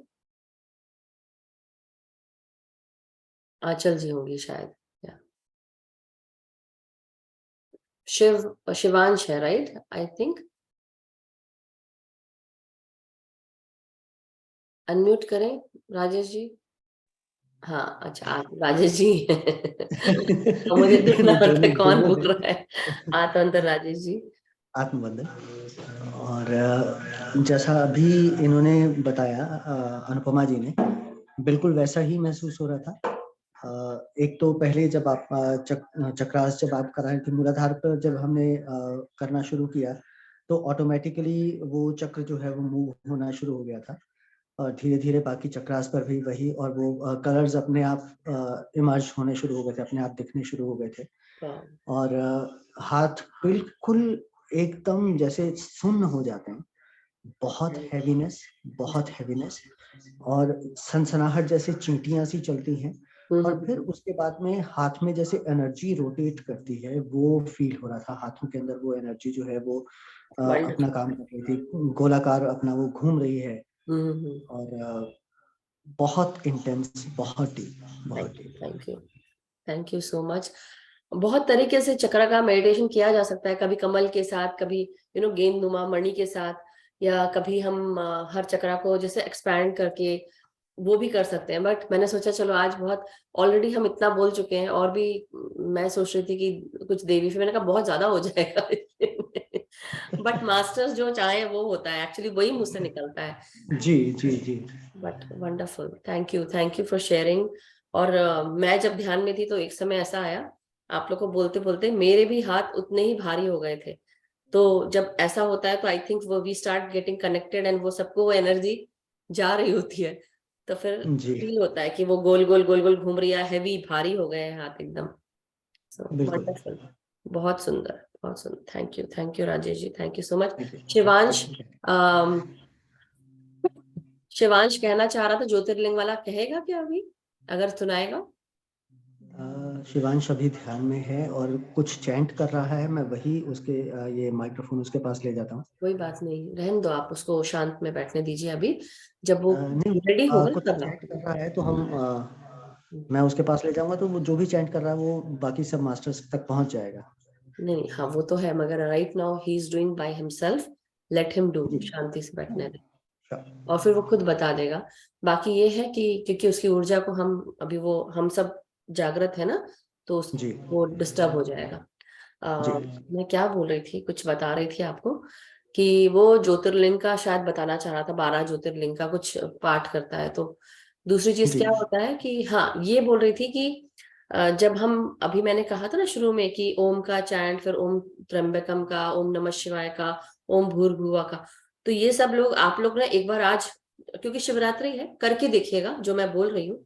आंचल जी होंगी शायद, या शिवांश है, राइट? आई थिंक अनम्यूट करें राजेश जी। हाँ अच्छा, आप राजेश जी तो मुझे ढूंढना नहीं, पड़ता है दोनों कौन दोनों भूख हैं। रहा है। आत्म अंतर राजेश जी। आत्मबंधन। और जैसा अभी इन्होंने बताया अनुपमा जी ने, बिल्कुल वैसा ही महसूस हो रहा था। एक तो पहले जब आप चक्रास जब आप कर रहे थे मूलाधार पर, जब हमने करना शुरू किया तो ऑटोमेटिकली वो चक्र जो है वो मूव होना शुरू हो गया था। और धीरे धीरे बाकी चक्रास पर भी वही, और वो कलर्स अपने आप इमर्ज होने शुरू हो गए थे, अपने आप दिखने शुरू हो गए थे। और हाथ बिल्कुल एकदम जैसे सुन्न हो जाते हैं, बहुत हैवीनेस, बहुत हैवीनेस, और सनसनाहट जैसे चींटियां सी चलती हैं। और फिर उसके बाद में हाथ में जैसे एनर्जी रोटेट करती है, वो फील हो रहा था। हाथों के अंदर वो एनर्जी जो है वो अपना काम कर रही थी, गोलाकार अपना वो घूम रही है। और बहुत इंटेंस, बहुत डीप, बहुत deep. Thank you so much. बहुत तरीके से चक्र का मेडिटेशन किया जा सकता है, कभी कमल के साथ, कभी गेंदनुमा मणि के साथ, या कभी हम हर चक्रा को जैसे एक्सपैंड करके वो भी कर सकते हैं। बट मैंने सोचा चलो आज बहुत ऑलरेडी हम इतना बोल चुके हैं, और भी मैं सोच रही थी कि कुछ देवी, फिर मैंने कहा बहुत ज्यादा हो जाएगा बट मास्टर्स जो चाहे वो होता है, एक्चुअली वही मुझसे निकलता है। जी जी जी। But wonderful, thank you for sharing. और मैं जब ध्यान में थी तो एक समय ऐसा आया, आप लोग को बोलते बोलते मेरे भी हाथ उतने ही भारी हो गए थे। तो जब ऐसा होता है तो आई थिंक वो we start getting connected, and वो सबको वो एनर्जी जा रही होती है, तो फिर फील होता है कि वो गोल गोल गोल गोल घूम रही है, हैवी भारी हो गए हैं हाथ एकदम। सो बिल्कुल। वंडरफुल, बहुत सुंदर, बहुत सुंदर। Thank you Rajesh ji, thank you so much. Thank you. Shivansh, Shivansh कहना चाह रहा था, ज्योतिर्लिंग वाला कहेगा क्या अभी, अगर सुनाएगा? शिवांश अभी ध्यान में है और कुछ चैंट कर रहा है, मैं वही उसके ये माइक्रोफोन उसके पास ले जाता हूँ। कोई बात नहीं, रहने दो, आप उसको शांत में बैठने दीजिए। अभी जब वो नहीं, रेडी होगा कुछ करना। चैंट कर रहा है तो हम मैं उसके पास ले जाऊंगा, तो वो जो भी चैंट कर रहा है वो बाकी सब मास्टर्स तक पहुंच जाएगा। नहीं, हाँ वो तो है, मगर right now he is doing by himself, let him do, जी। शांति से बैठने दे, Sure. और फिर वो खुद बता देगा। बाकी ये है कि क्योंकि उसकी ऊर्जा को हम अभी, वो हम सब जागृत है ना, तो जी वो डिस्टर्ब हो जाएगा। जी मैं क्या बोल रही थी, कुछ बता रही थी आपको, कि वो ज्योतिर्लिंग का शायद बताना चाह रहा था, 12 ज्योतिर्लिंग का कुछ पाठ करता है। तो दूसरी चीज जी क्या होता है कि, हाँ ये बोल रही थी कि जब हम, अभी मैंने कहा था ना शुरू में कि ओम का चैंट, फिर ओम त्र्यंबकम का, ओम नमः शिवाय का, ओम भूर्भुवा का, तो ये सब लोग, आप लोग ना एक बार आज, क्योंकि शिवरात्रि है, करके देखिएगा जो मैं बोल रही हूँ।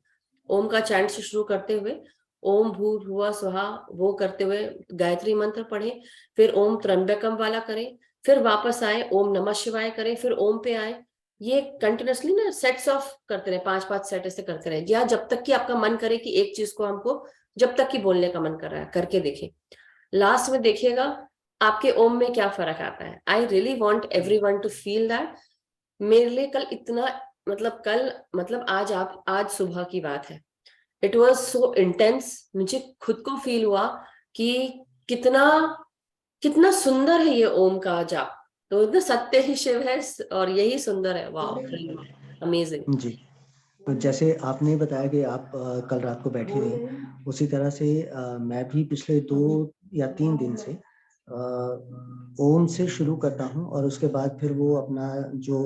ओम का चैंट से शुरू करते हुए ओम भूर्भुवः स्वहा वो करते हुए गायत्री मंत्र पढ़े, फिर ओम त्र्यंबकम वाला करें, फिर वापस आए ओम नमः शिवाय करें, फिर ओम पे आए। ये कंटिन्यूसली ना सेट्स ऑफ करते रहे, 5-5 सेट ऐसे करते रहे, या जब तक कि आपका मन करे कि एक चीज को हमको जब तक कि बोलने का मन कर रहा है, करके देखें। लास्ट में देखिएगा आपके ओम में क्या फर्क आता है। I really want every one two feel that. मेरे लिए कल इतना, मतलब कल, मतलब आज सुबह की बात है, इट वॉज सो इंटेंस। मुझे खुद को फील हुआ कि कितना कितना सुंदर है ये ओम का जाप। तो इतना सत्य ही शिव है, और यही सुंदर है। वाह, अमेजिंग। जी। तो जैसे आपने बताया कि आप कल रात को बैठी रही, उसी तरह से मैं भी पिछले 2 या 3 दिन से ओम से शुरू करता हूँ, और उसके बाद फिर वो अपना जो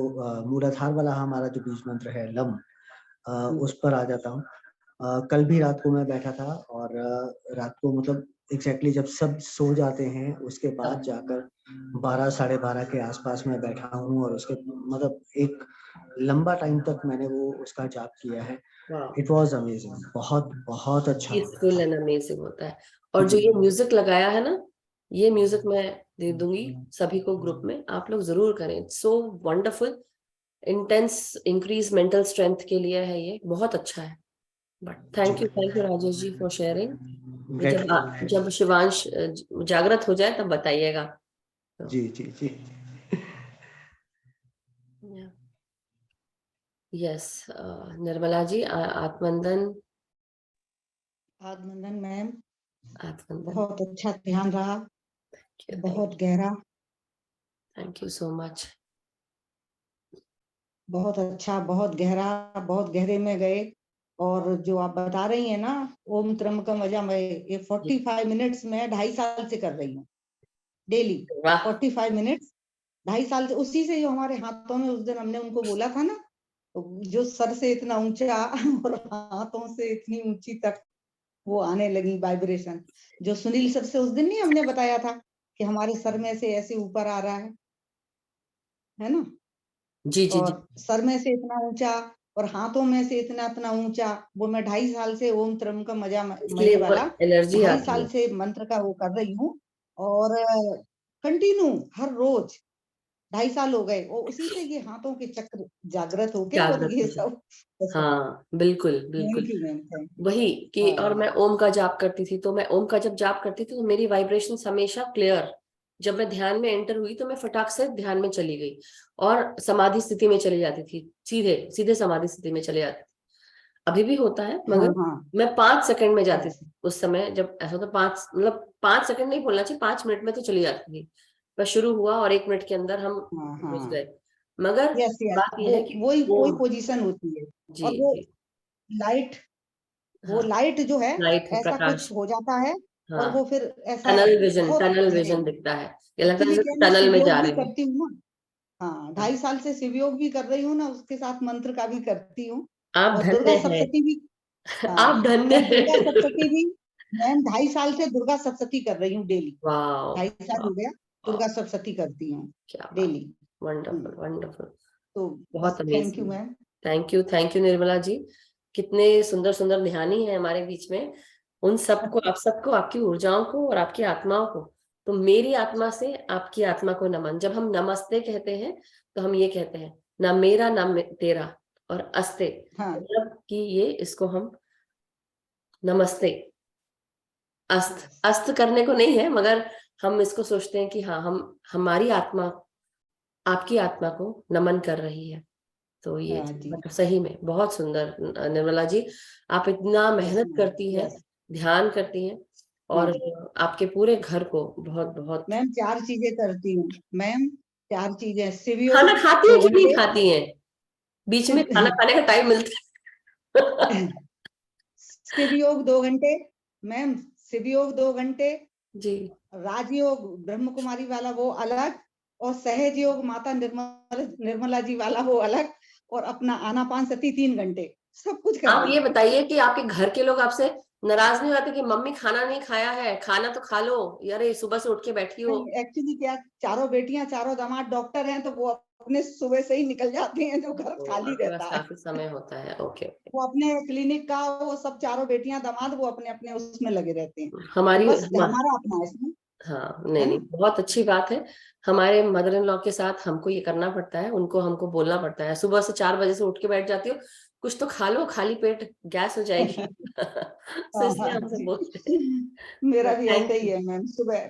मूलाधार वाला हमारा जो बीज मंत्र है लम, उस पर आ जाता हूँ। कल भी रात को मैं बैठा था, और रात को मतलब एग्जैक्टली जब सब सो जाते हैं उसके बाद जाकर 12 साढ़े 12 के आसपास मैं बैठा हूँ, और उसके मतलब एक लंबा टाइम तक मैंने वो उसका जाप किया है। वाह, इट वाज अमेजिंग, बहुत बहुत अच्छा लग पीसफुल रहा एंड था। अमेजिंग होता है। और जो ये म्यूजिक लगाया है ना, ये म्यूजिक मैं दे दूंगी सभी को ग्रुप में, आप लोग जरूर करें। So wonderful, intense, increase mental strength के लिए है, ये बहुत अच्छा है। But thank you Rajesh ji for sharing. Great. जब शिवांश जागृत हो जाए तब बताइएगा। जी जी जी। यस, निर्मला जी, आत्मंदन। आत्मंदन मैम, आत्मंदन, बहुत अच्छा ध्यान रहा, बहुत गहरा, थैंक यू सो मच। बहुत अच्छा, बहुत गहरा, बहुत गहरे में गए। और जो आप बता रही हैं ना, ओम त्र्यंबकम यजामहे, ये 45 मिनट्स में 2.5 साल से कर रही हूँ डेली। वाह, 45 मिनट्स 2.5 साल से, उसी से जो हमारे हाथों में उस दिन हमने उनको बोला था ना, जो सर से इतना ऊंचा और हाथों से इतनी ऊंची तक वो आने लगी वाइब्रेशन। जो सुनील सर से उस दिन नहीं हमने बताया था कि हमारे सर में से ऐसे ऊपर आ रहा है ना, जी जी जी। और सर में से इतना ऊंचा और हाथों में से इतना इतना ऊंचा, वो मैं 2.5 साल से ओम त्र्यंबकम यजामहे इसलिए वो वाला एनर्जी 2.5 आती साल है। से मंत्र का वो कर रही हूँ। और कंटिन्यू हर रोज 2.5 साल हो गए, और उसी से ये हाथों के चक्र जागृत होके और जागृत ये हो जाए। सब। हाँ, बिल्कुल बिल्कुल। Thank you ma'am, thank you. वही कि, और मैं ओम का जाप करती थी, तो मैं ओम का जब जाप करती थी तो मेरी वाइब्रेशन हमेशा क्लियर, जब मैं ध्यान में एंटर हुई तो मैं फटाक से ध्यान में चली गई और समाधि स्थिति में चली जाती थी, सीधे सीधे समाधि स्थिति में चली जाती थी। अभी भी होता है, हाँ मगर हाँ, मैं 5 सेकंड में जाती यस, थी उस समय। जब ऐसा होता, 5 मतलब 5 सेकंड नहीं बोलना चाहिए, 5 मिनट में तो चली जाती थी। बस शुरू हुआ और 1 मिनट के अंदर हम हाँ घुस हाँ, गए। मगर यस यस, बात यह वो है कि वही वो, वही पोजीशन होती है। जी और वो जी, लाइट, वो हाँ, लाइट जो है, लाइट है, ऐसा प्रकाश। कुछ हो जाता है, और हाँ, वो फिर ऐसा टनल विजन, बहुत टनल गहरे। विजन दिखता है, ये लगता है एक्चुअली क्या जैसे है, मैं टनल में जा शिवयोग भी रही हूँ। करती हूँ ना। हाँ, 2.5 साल से शिवयोग भी कर रही हूँ ना, उसके साथ मंत्र का भी करती हूँ। आप और दुर्गा धन्य हैं। सप्तती भी। हाँ, आप धन्य और दुर्गा हैं। सप्तती भी मैम 2.5 साल से दुर्गा सप्तती कर रही हूँ डेली। वाह, 2.5 साल वाह, हो गया, वाह, दुर्गा सप्तती करती हूँ क्या बात, डेली। वंडरफुल वंडरफुल, तो बहुत बस thank you amazing. Ma'am. Thank you Nirmala ji. कितने सुंदर सुंदर ध्यानी है हमारे बीच में। उन सबको, आप सबको, आपकी ऊर्जाओं को और आपकी आत्माओं को, तो मेरी आत्मा से आपकी आत्मा को नमन। जब हम नमस्ते कहते हैं तो हम ये कहते हैं, ना मेरा ना तेरा, और अस्ते, हाँ, मतलब कि ये, इसको हम नमस्ते, अस्त अस्त करने को नहीं है, मगर हम इसको सोचते हैं कि हाँ, हम, हमारी आत्मा आपकी आत्मा को नमन कर रही है। तो ये हाँ जी, मतलब सही में बहुत सुंदर। निर्मला जी, आप इतना यस मेहनत मैम, करती हैं, यस। ध्यान करती हैं, हाँ और आपके पूरे घर को बहुत बहुत। मैम, 4 चीजें करती हूँ मैम, 4 चीजें। खाना शिवयोग खाती हैं 2 कि नहीं घंटे, खाती हैं? बीच में खाना शिव खाने का टाइम मिलता है? शिवयोग 2 घंटे मैम, शिवयोग 2 घंटे। जी, राजयोग ब्रह्म कुमारी वाला वो अलग, और सहज योग माता निर्मला जी वाला वो अलग, और अपना आनापान सती 3 घंटे, सब कुछ कर आप रही ये हूँ। बताइए कि आपके घर के लोग आपसे नाराज नहीं होते कि मम्मी खाना नहीं खाया है, खाना तो खा लो, अरे सुबह से उठ के बैठी हो? नहीं, एक्चुअली क्या, चारों बेटियां, चारों दामाद डॉक्टर हैं, तो वो अपने सुबह से ही निकल जाते हैं, जो घर तो खाली आपके पास रहता है। काफी समय होता है, ओके ओके। वो अपने क्लिनिक का, वो सब चारों बेटियां दामाद वो अपने अपने उसमें लगे रहते हैं। तो हमारी बस हमारा अपना है इसमें, हाँ, है नहीं नहीं, ना। बहुत अच्छी बात है। हमारे मदर इन लॉ के साथ हमको ये करना पड़ता है, उनको हमको बोलना पड़ता है, सुबह से 4 बजे से उठ के बैठ जाती हो, कुछ तो खा लो, खाली पेट गैस हो जाएगी। तो हाँ इसलिए हाँ हमसे जी, बोलते हैं। मेरा भी थैंक ऐसे ही यू। है मैम। सुबह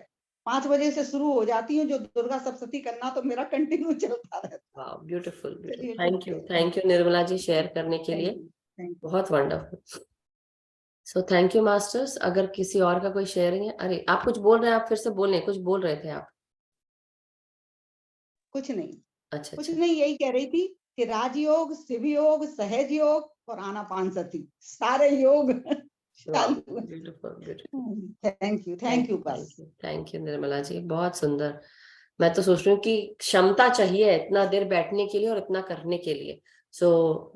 5 बजे से शुरू हो जाती हूँ, जो दुर्गा सप्तती करना, तो मेरा कंटिन्यू चलता रहता है। वाह, ब्यूटीफुल ब्यूटीफुल, चलिए ठीक है, thank you Nirmala ji, share करने के थैंक लिए। You, thank you. बहुत wonderful. So thank you masters. अगर किसी और का कोई शेयरिंग है, अरे आप कुछ बोल रहे हैं, आप फिर से बोलें, कुछ बोल रहे थे आप। कुछ नहीं, अच्छा कुछ अच्छा। नहीं, यही कह रही थी कि राजयोग, शिव योग, सहज योग और आनापान सती, सारे योग वाह, चालू है। Beautiful beautiful. थैंक यू बस। थैंक यू निर्मला जी, बहुत सुंदर। मैं तो सोच रही हूँ कि क्षमता चाहिए इतना देर बैठने के लिए और इतना करने के लिए। सो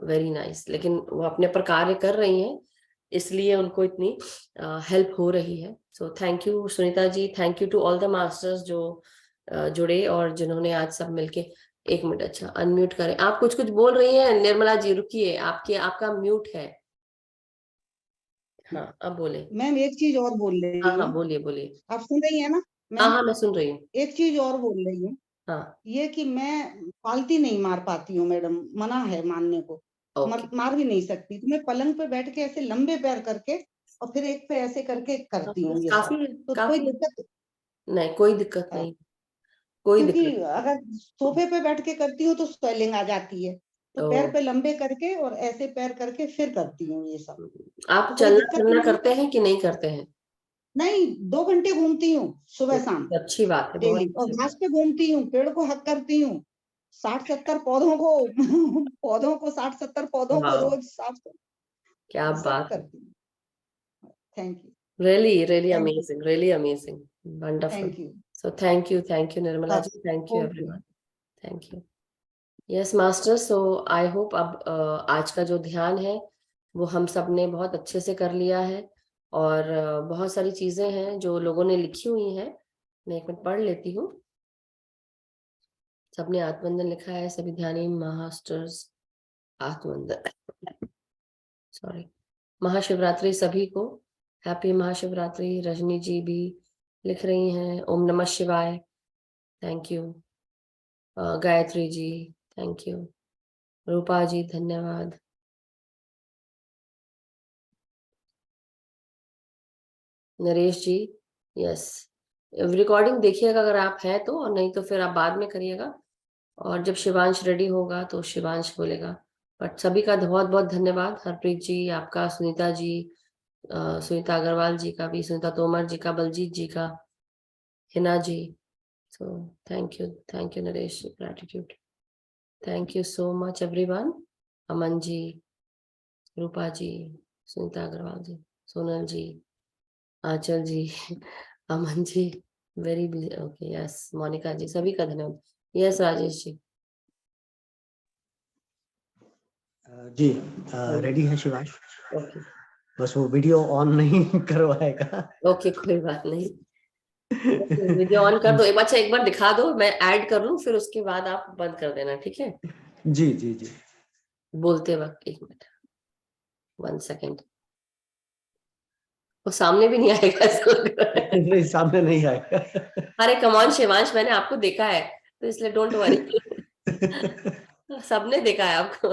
वेरी नाइस, लेकिन वो अपने पर कार्य कर रही हैं, इसलिए उनको इतनी हेल्प हो रही है। So thank you Sunita ji, thank you to all the masters जो जुड़े और जिन्होंने आज सब मिलके। 1 मिनट, अच्छा, अनम्यूट करें। आप कुछ कुछ बोल रही हैं निर्मला जी, रुकिए, आपके, आपका म्यूट है। हाँ अब बोले। मैम एक चीज और बोल रही हाँ हाँ हूँ, बोलिए बोलिए। आप सुन रही है ना हाँ मैम? हाँ मैं सुन रही हूँ। एक चीज और बोल रही हूँ, हाँ ये कि मैं पालती नहीं मार पाती हूँ मैडम, मना है मानने को। ओके। मार भी नहीं सकती, तो मैं पलंग पे बैठ के ऐसे लंबे पैर करके और फिर एक पे ऐसे करके करती हूँ ये सब, काफी तो कोई काफी दिक्कत? नहीं, कोई दिक्कत नहीं, कोई क्योंकि दिक्कत अगर सोफे पे बैठ के करती हूँ तो स्वेलिंग आ जाती है, तो तो पैर पे लंबे करके और ऐसे पैर करके फिर करती हूँ ये सब। आप कोई चलना दिक्कत फिरना नहीं है? करते हैं कि नहीं करते हैं? नहीं, 2 घंटे घूमती हूँ सुबह शाम अच्छी बात है, बहुत डेली, और अच्छी घास बात। पे घूमती हूँ, पेड़ को हक करती हूँ, 60-70 पौधों को पौधों को 60-70 पौधों को वाह रोज साफ क्या सब बात है। करती हूँ। Thank you, Really thank you, amazing, really amazing, wonderful. Thank you. So thank you Nirmala ji, बस thank you okay. everyone, thank you. Yes master, so I hope अब आज का जो ध्यान है वो हम सब ने बहुत अच्छे से कर लिया है, और बहुत सारी चीजें हैं जो लोगों ने लिखी हुई हैं, मैं एक मिनट पढ़ लेती हूँ। सबने आत्मवंदन लिखा है, सभी ध्यानी मास्टर्स आत्मवंदन, सॉरी, महाशिवरात्रि सभी को, हैप्पी महाशिवरात्रि। रजनी जी भी लिख रही हैं ओम नमः शिवाय, thank you. Gayatri ji thank you, Rupa ji धन्यवाद, नरेश जी यस। रिकॉर्डिंग देखिएगा अगर आप हैं तो, और नहीं तो फिर आप बाद में करिएगा, और जब शिवांश रेडी होगा तो शिवांश बोलेगा। बट सभी का बहुत बहुत धन्यवाद, हरप्रीत जी आपका, सुनीता जी, सुनीता अग्रवाल जी का भी, सुनीता तोमर जी का, बलजीत जी का, Hina ji, so thank you Naresh, gratitude, thank you so much everyone, Aman ji, Rupa ji, Sunita Agarwal ji, Sonal ji, Anchal ji Aman ji, very okay yes, Monika ji, सभी का धन्यवाद। यस राजेश जी। जी रेडी है शिवांश, ओके बस वो वीडियो ऑन नहीं करवाएगा। ओके कोई बात नहीं, वीडियो ऑन कर दो एक, अच्छा एक बार दिखा दो, मैं ऐड कर लूं, फिर उसके बाद आप बंद कर देना, ठीक है? जी जी जी। बोलते वक्त एक मिनट, 1 सेकेंड, वो सामने भी नहीं आएगा इसको लग रहा है। नहीं सामने नहीं आएगा। अरे कमॉन शिवांश, मैंने आपको देखा है तो इसलिए डोंट वरी सबने देखा है आपको।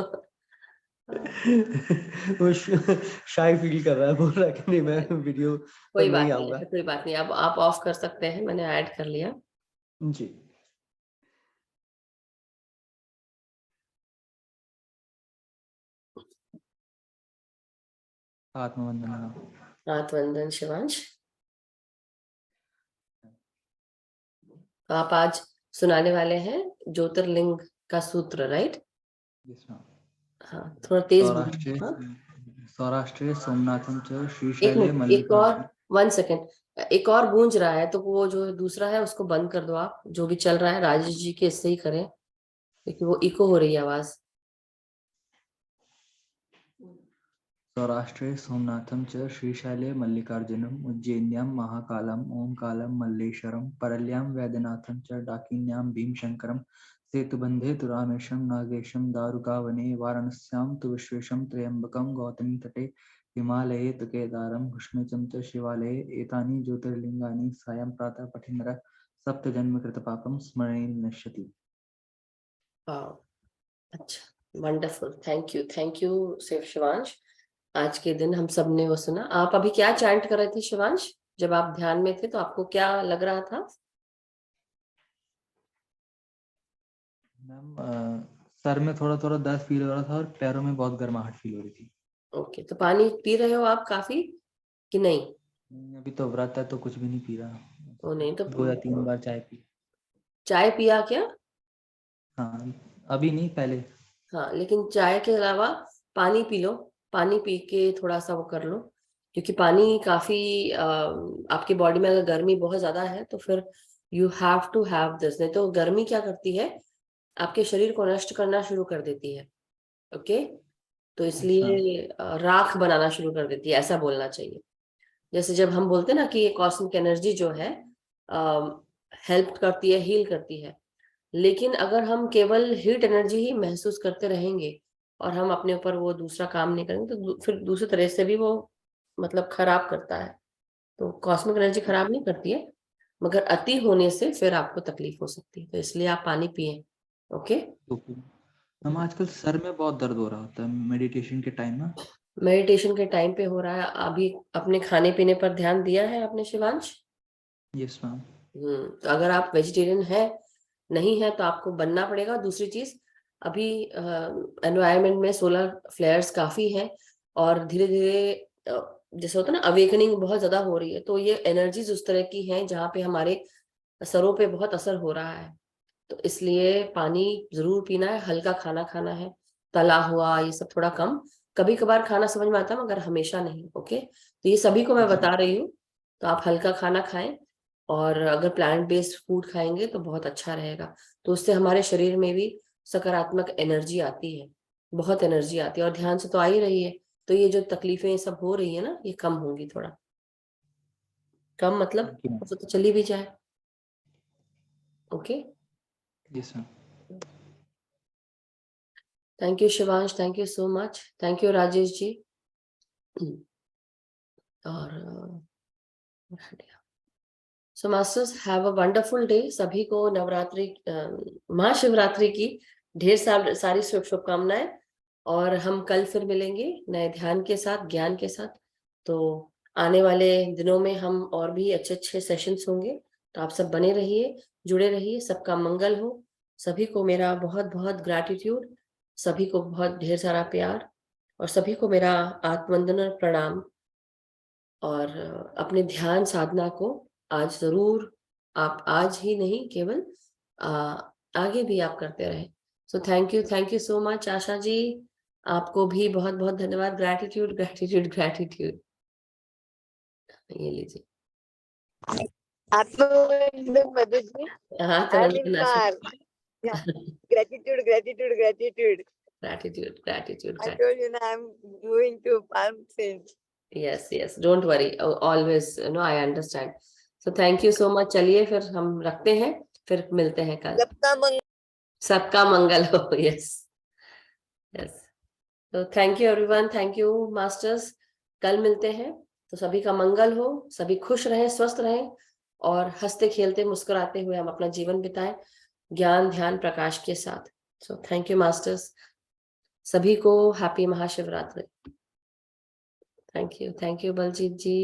वो शाय फील कर रहा है, बोल रहा है कि नहीं मैं वीडियो पर कोई बात नहीं नहीं, आऊंगा। ऐसा कोई बात नहीं, अब आप ऑफ कर सकते हैं, मैंने ऐड कर लिया। जी आत्मवंदना। आत्मवंदन शिवांश, तो आप आज सुनाने वाले हैं ज्योतिर्लिंग का सूत्र, राइट? हाँ थोड़ा तेज बोलिए। सौराष्ट्रे हाँ सौराष्ट्रे सोमनाथम च एक श्रीशैले मिनट, एक और मल्लिकार्जुन। 1 सेकेंड, एक और गूंज रहा है, तो वो जो दूसरा है उसको बंद कर दो आप, जो भी चल रहा है राजेश जी के इससे ही करें, क्योंकि वो इको हो रही है आवाज। सौराष्ट्रे सोमनाथम च श्रीशैले मल्लिकार्जुनम उज्जैन्यां महाकालम ओंकालम मल्लेश्वरम परल्यां वैद्यनाथं च डाकिन्यां भीमशंकरम सेतुबंधे तु रामेशं नागेशं दारुकावने वाराणस्यां तु विश्वेशं त्र्यंबकं गौतमी तटे हिमालये तु केदारं घुष्णेचं च शिवालये एतानि ज्योतिर्लिंगानि सायं प्रातः पठेन्नरः सप्तजन्मकृतपापं स्मरेण नश्यति। अच्छा वंडरफुल, थैंक यू शिवांश। आज के दिन हम सब ने वो सुना। आप अभी क्या चैंट कर रहे थे शिवांश, जब आप ध्यान में थे तो आपको क्या लग रहा था? मैम सर में थोड़ा थोड़ा दर्द फील हो रहा था और पैरों में बहुत गर्माहट फील हो रही थी। ओके, तो पानी पी रहे हो आप काफी कि नहीं? अभी तो व्रत है तो कुछ भी नहीं पी रहा। वो नहीं तो 2 या 3 बार चाय पी। चाय पिया क्या? हाँ अभी नहीं, पहले। हाँ लेकिन चाय के अलावा पानी पी लो, पानी पी के थोड़ा सा वो कर लो, क्योंकि पानी काफी आपकी बॉडी में अगर गर्मी बहुत ज्यादा है तो फिर you have to have this, नहीं तो गर्मी क्या करती है, आपके शरीर को नष्ट करना शुरू कर देती है। ओके, तो अच्छा। इसलिए राख बनाना शुरू कर देती है, ऐसा बोलना चाहिए। जैसे जब हम बोलते हैं ना कि ये कॉस्मिक एनर्जी जो है हेल्प करती है, हील करती है, लेकिन अगर हम केवल हीट एनर्जी ही महसूस करते रहेंगे और हम अपने ऊपर वो दूसरा काम नहीं करेंगे तो फिर दूसरी तरह से भी वो मतलब खराब करता है। तो कॉस्मिक एनर्जी खराब नहीं करती है, मगर अति होने से फिर आपको तकलीफ हो सकती है, तो इसलिए आप पानी पिए। ओके। ओके मैम, आजकल सर में बहुत दर्द हो रहा होता है मेडिटेशन के टाइम ना। मेडिटेशन के टाइम पे हो रहा है। अभी अपने खाने पीने पर ध्यान दिया है आपने शिवांश? Yes ma'am. तो अगर आप वेजिटेरियन है नहीं है तो आपको बनना पड़ेगा। दूसरी चीज, अभी एनवायरनमेंट में सोलर फ्लेयर्स काफी हैं और धीरे धीरे जैसे होता है ना अवेकनिंग बहुत ज्यादा हो रही है, तो ये एनर्जीज उस तरह की हैं जहाँ पे हमारे सरों पे बहुत असर हो रहा है। तो इसलिए पानी जरूर पीना है, हल्का खाना खाना है, तला हुआ ये सब थोड़ा कम, कभी कभार खाना समझ में आता है मगर हमेशा नहीं। ओके, तो ये सभी को मैं जी। बता रही हूँ। तो आप हल्का खाना खाएं और अगर प्लांट बेस्ड फूड खाएंगे तो बहुत अच्छा रहेगा। तो उससे हमारे शरीर में भी सकारात्मक एनर्जी आती है, बहुत एनर्जी आती है और ध्यान से तो आ ही रही है। तो ये जो तकलीफें ये सब हो रही है ना, ये कम होंगी, थोड़ा कम मतलब थैंक यू मैम। तो चली भी जाए। Okay, yes ma'am. Thank you Shivansh, thank you so much, thank you Rajesh ji. और so masters have a wonderful day. सभी को नवरात्रि महाशिवरात्रि की ढेर सारी शुभकामनाएं। और हम कल फिर मिलेंगे नए ध्यान के साथ, ज्ञान के साथ। तो आने वाले दिनों में हम और भी अच्छे अच्छे सेशंस होंगे, तो आप सब बने रहिए, जुड़े रहिए। सबका मंगल हो। सभी को मेरा बहुत बहुत ग्रैटिट्यूड, सभी को बहुत ढेर सारा प्यार, और सभी को मेरा आत्मवंदन और प्रणाम। और अपने ध्यान साधना को आज जरूर, आप आज ही नहीं केवल आगे भी आप करते रहे। So thank you so much Asha ji. आपको भी बहुत बहुत धन्यवाद। Gratitude gratitude gratitude. ये लीजिए। आपको एकदम मदद में हाँ I am Chandan in Asha. कार gratitude gratitude gratitude I gratitude. told you now I'm moving to Palm Saints. Yes don't worry, always I understand. So thank you so much. चलिए फिर हम रखते हैं, फिर मिलते हैं कल। सबका मंगल हो। Yes yes. तो thank you everyone, thank you masters. कल मिलते हैं। तो सभी का मंगल हो, सभी खुश रहें, स्वस्थ रहें और हंसते खेलते मुस्कुराते हुए हम अपना जीवन बिताएं ज्ञान ध्यान प्रकाश के साथ। So thank you masters. सभी को happy Mahashivratri. Thank you Baljeet ji.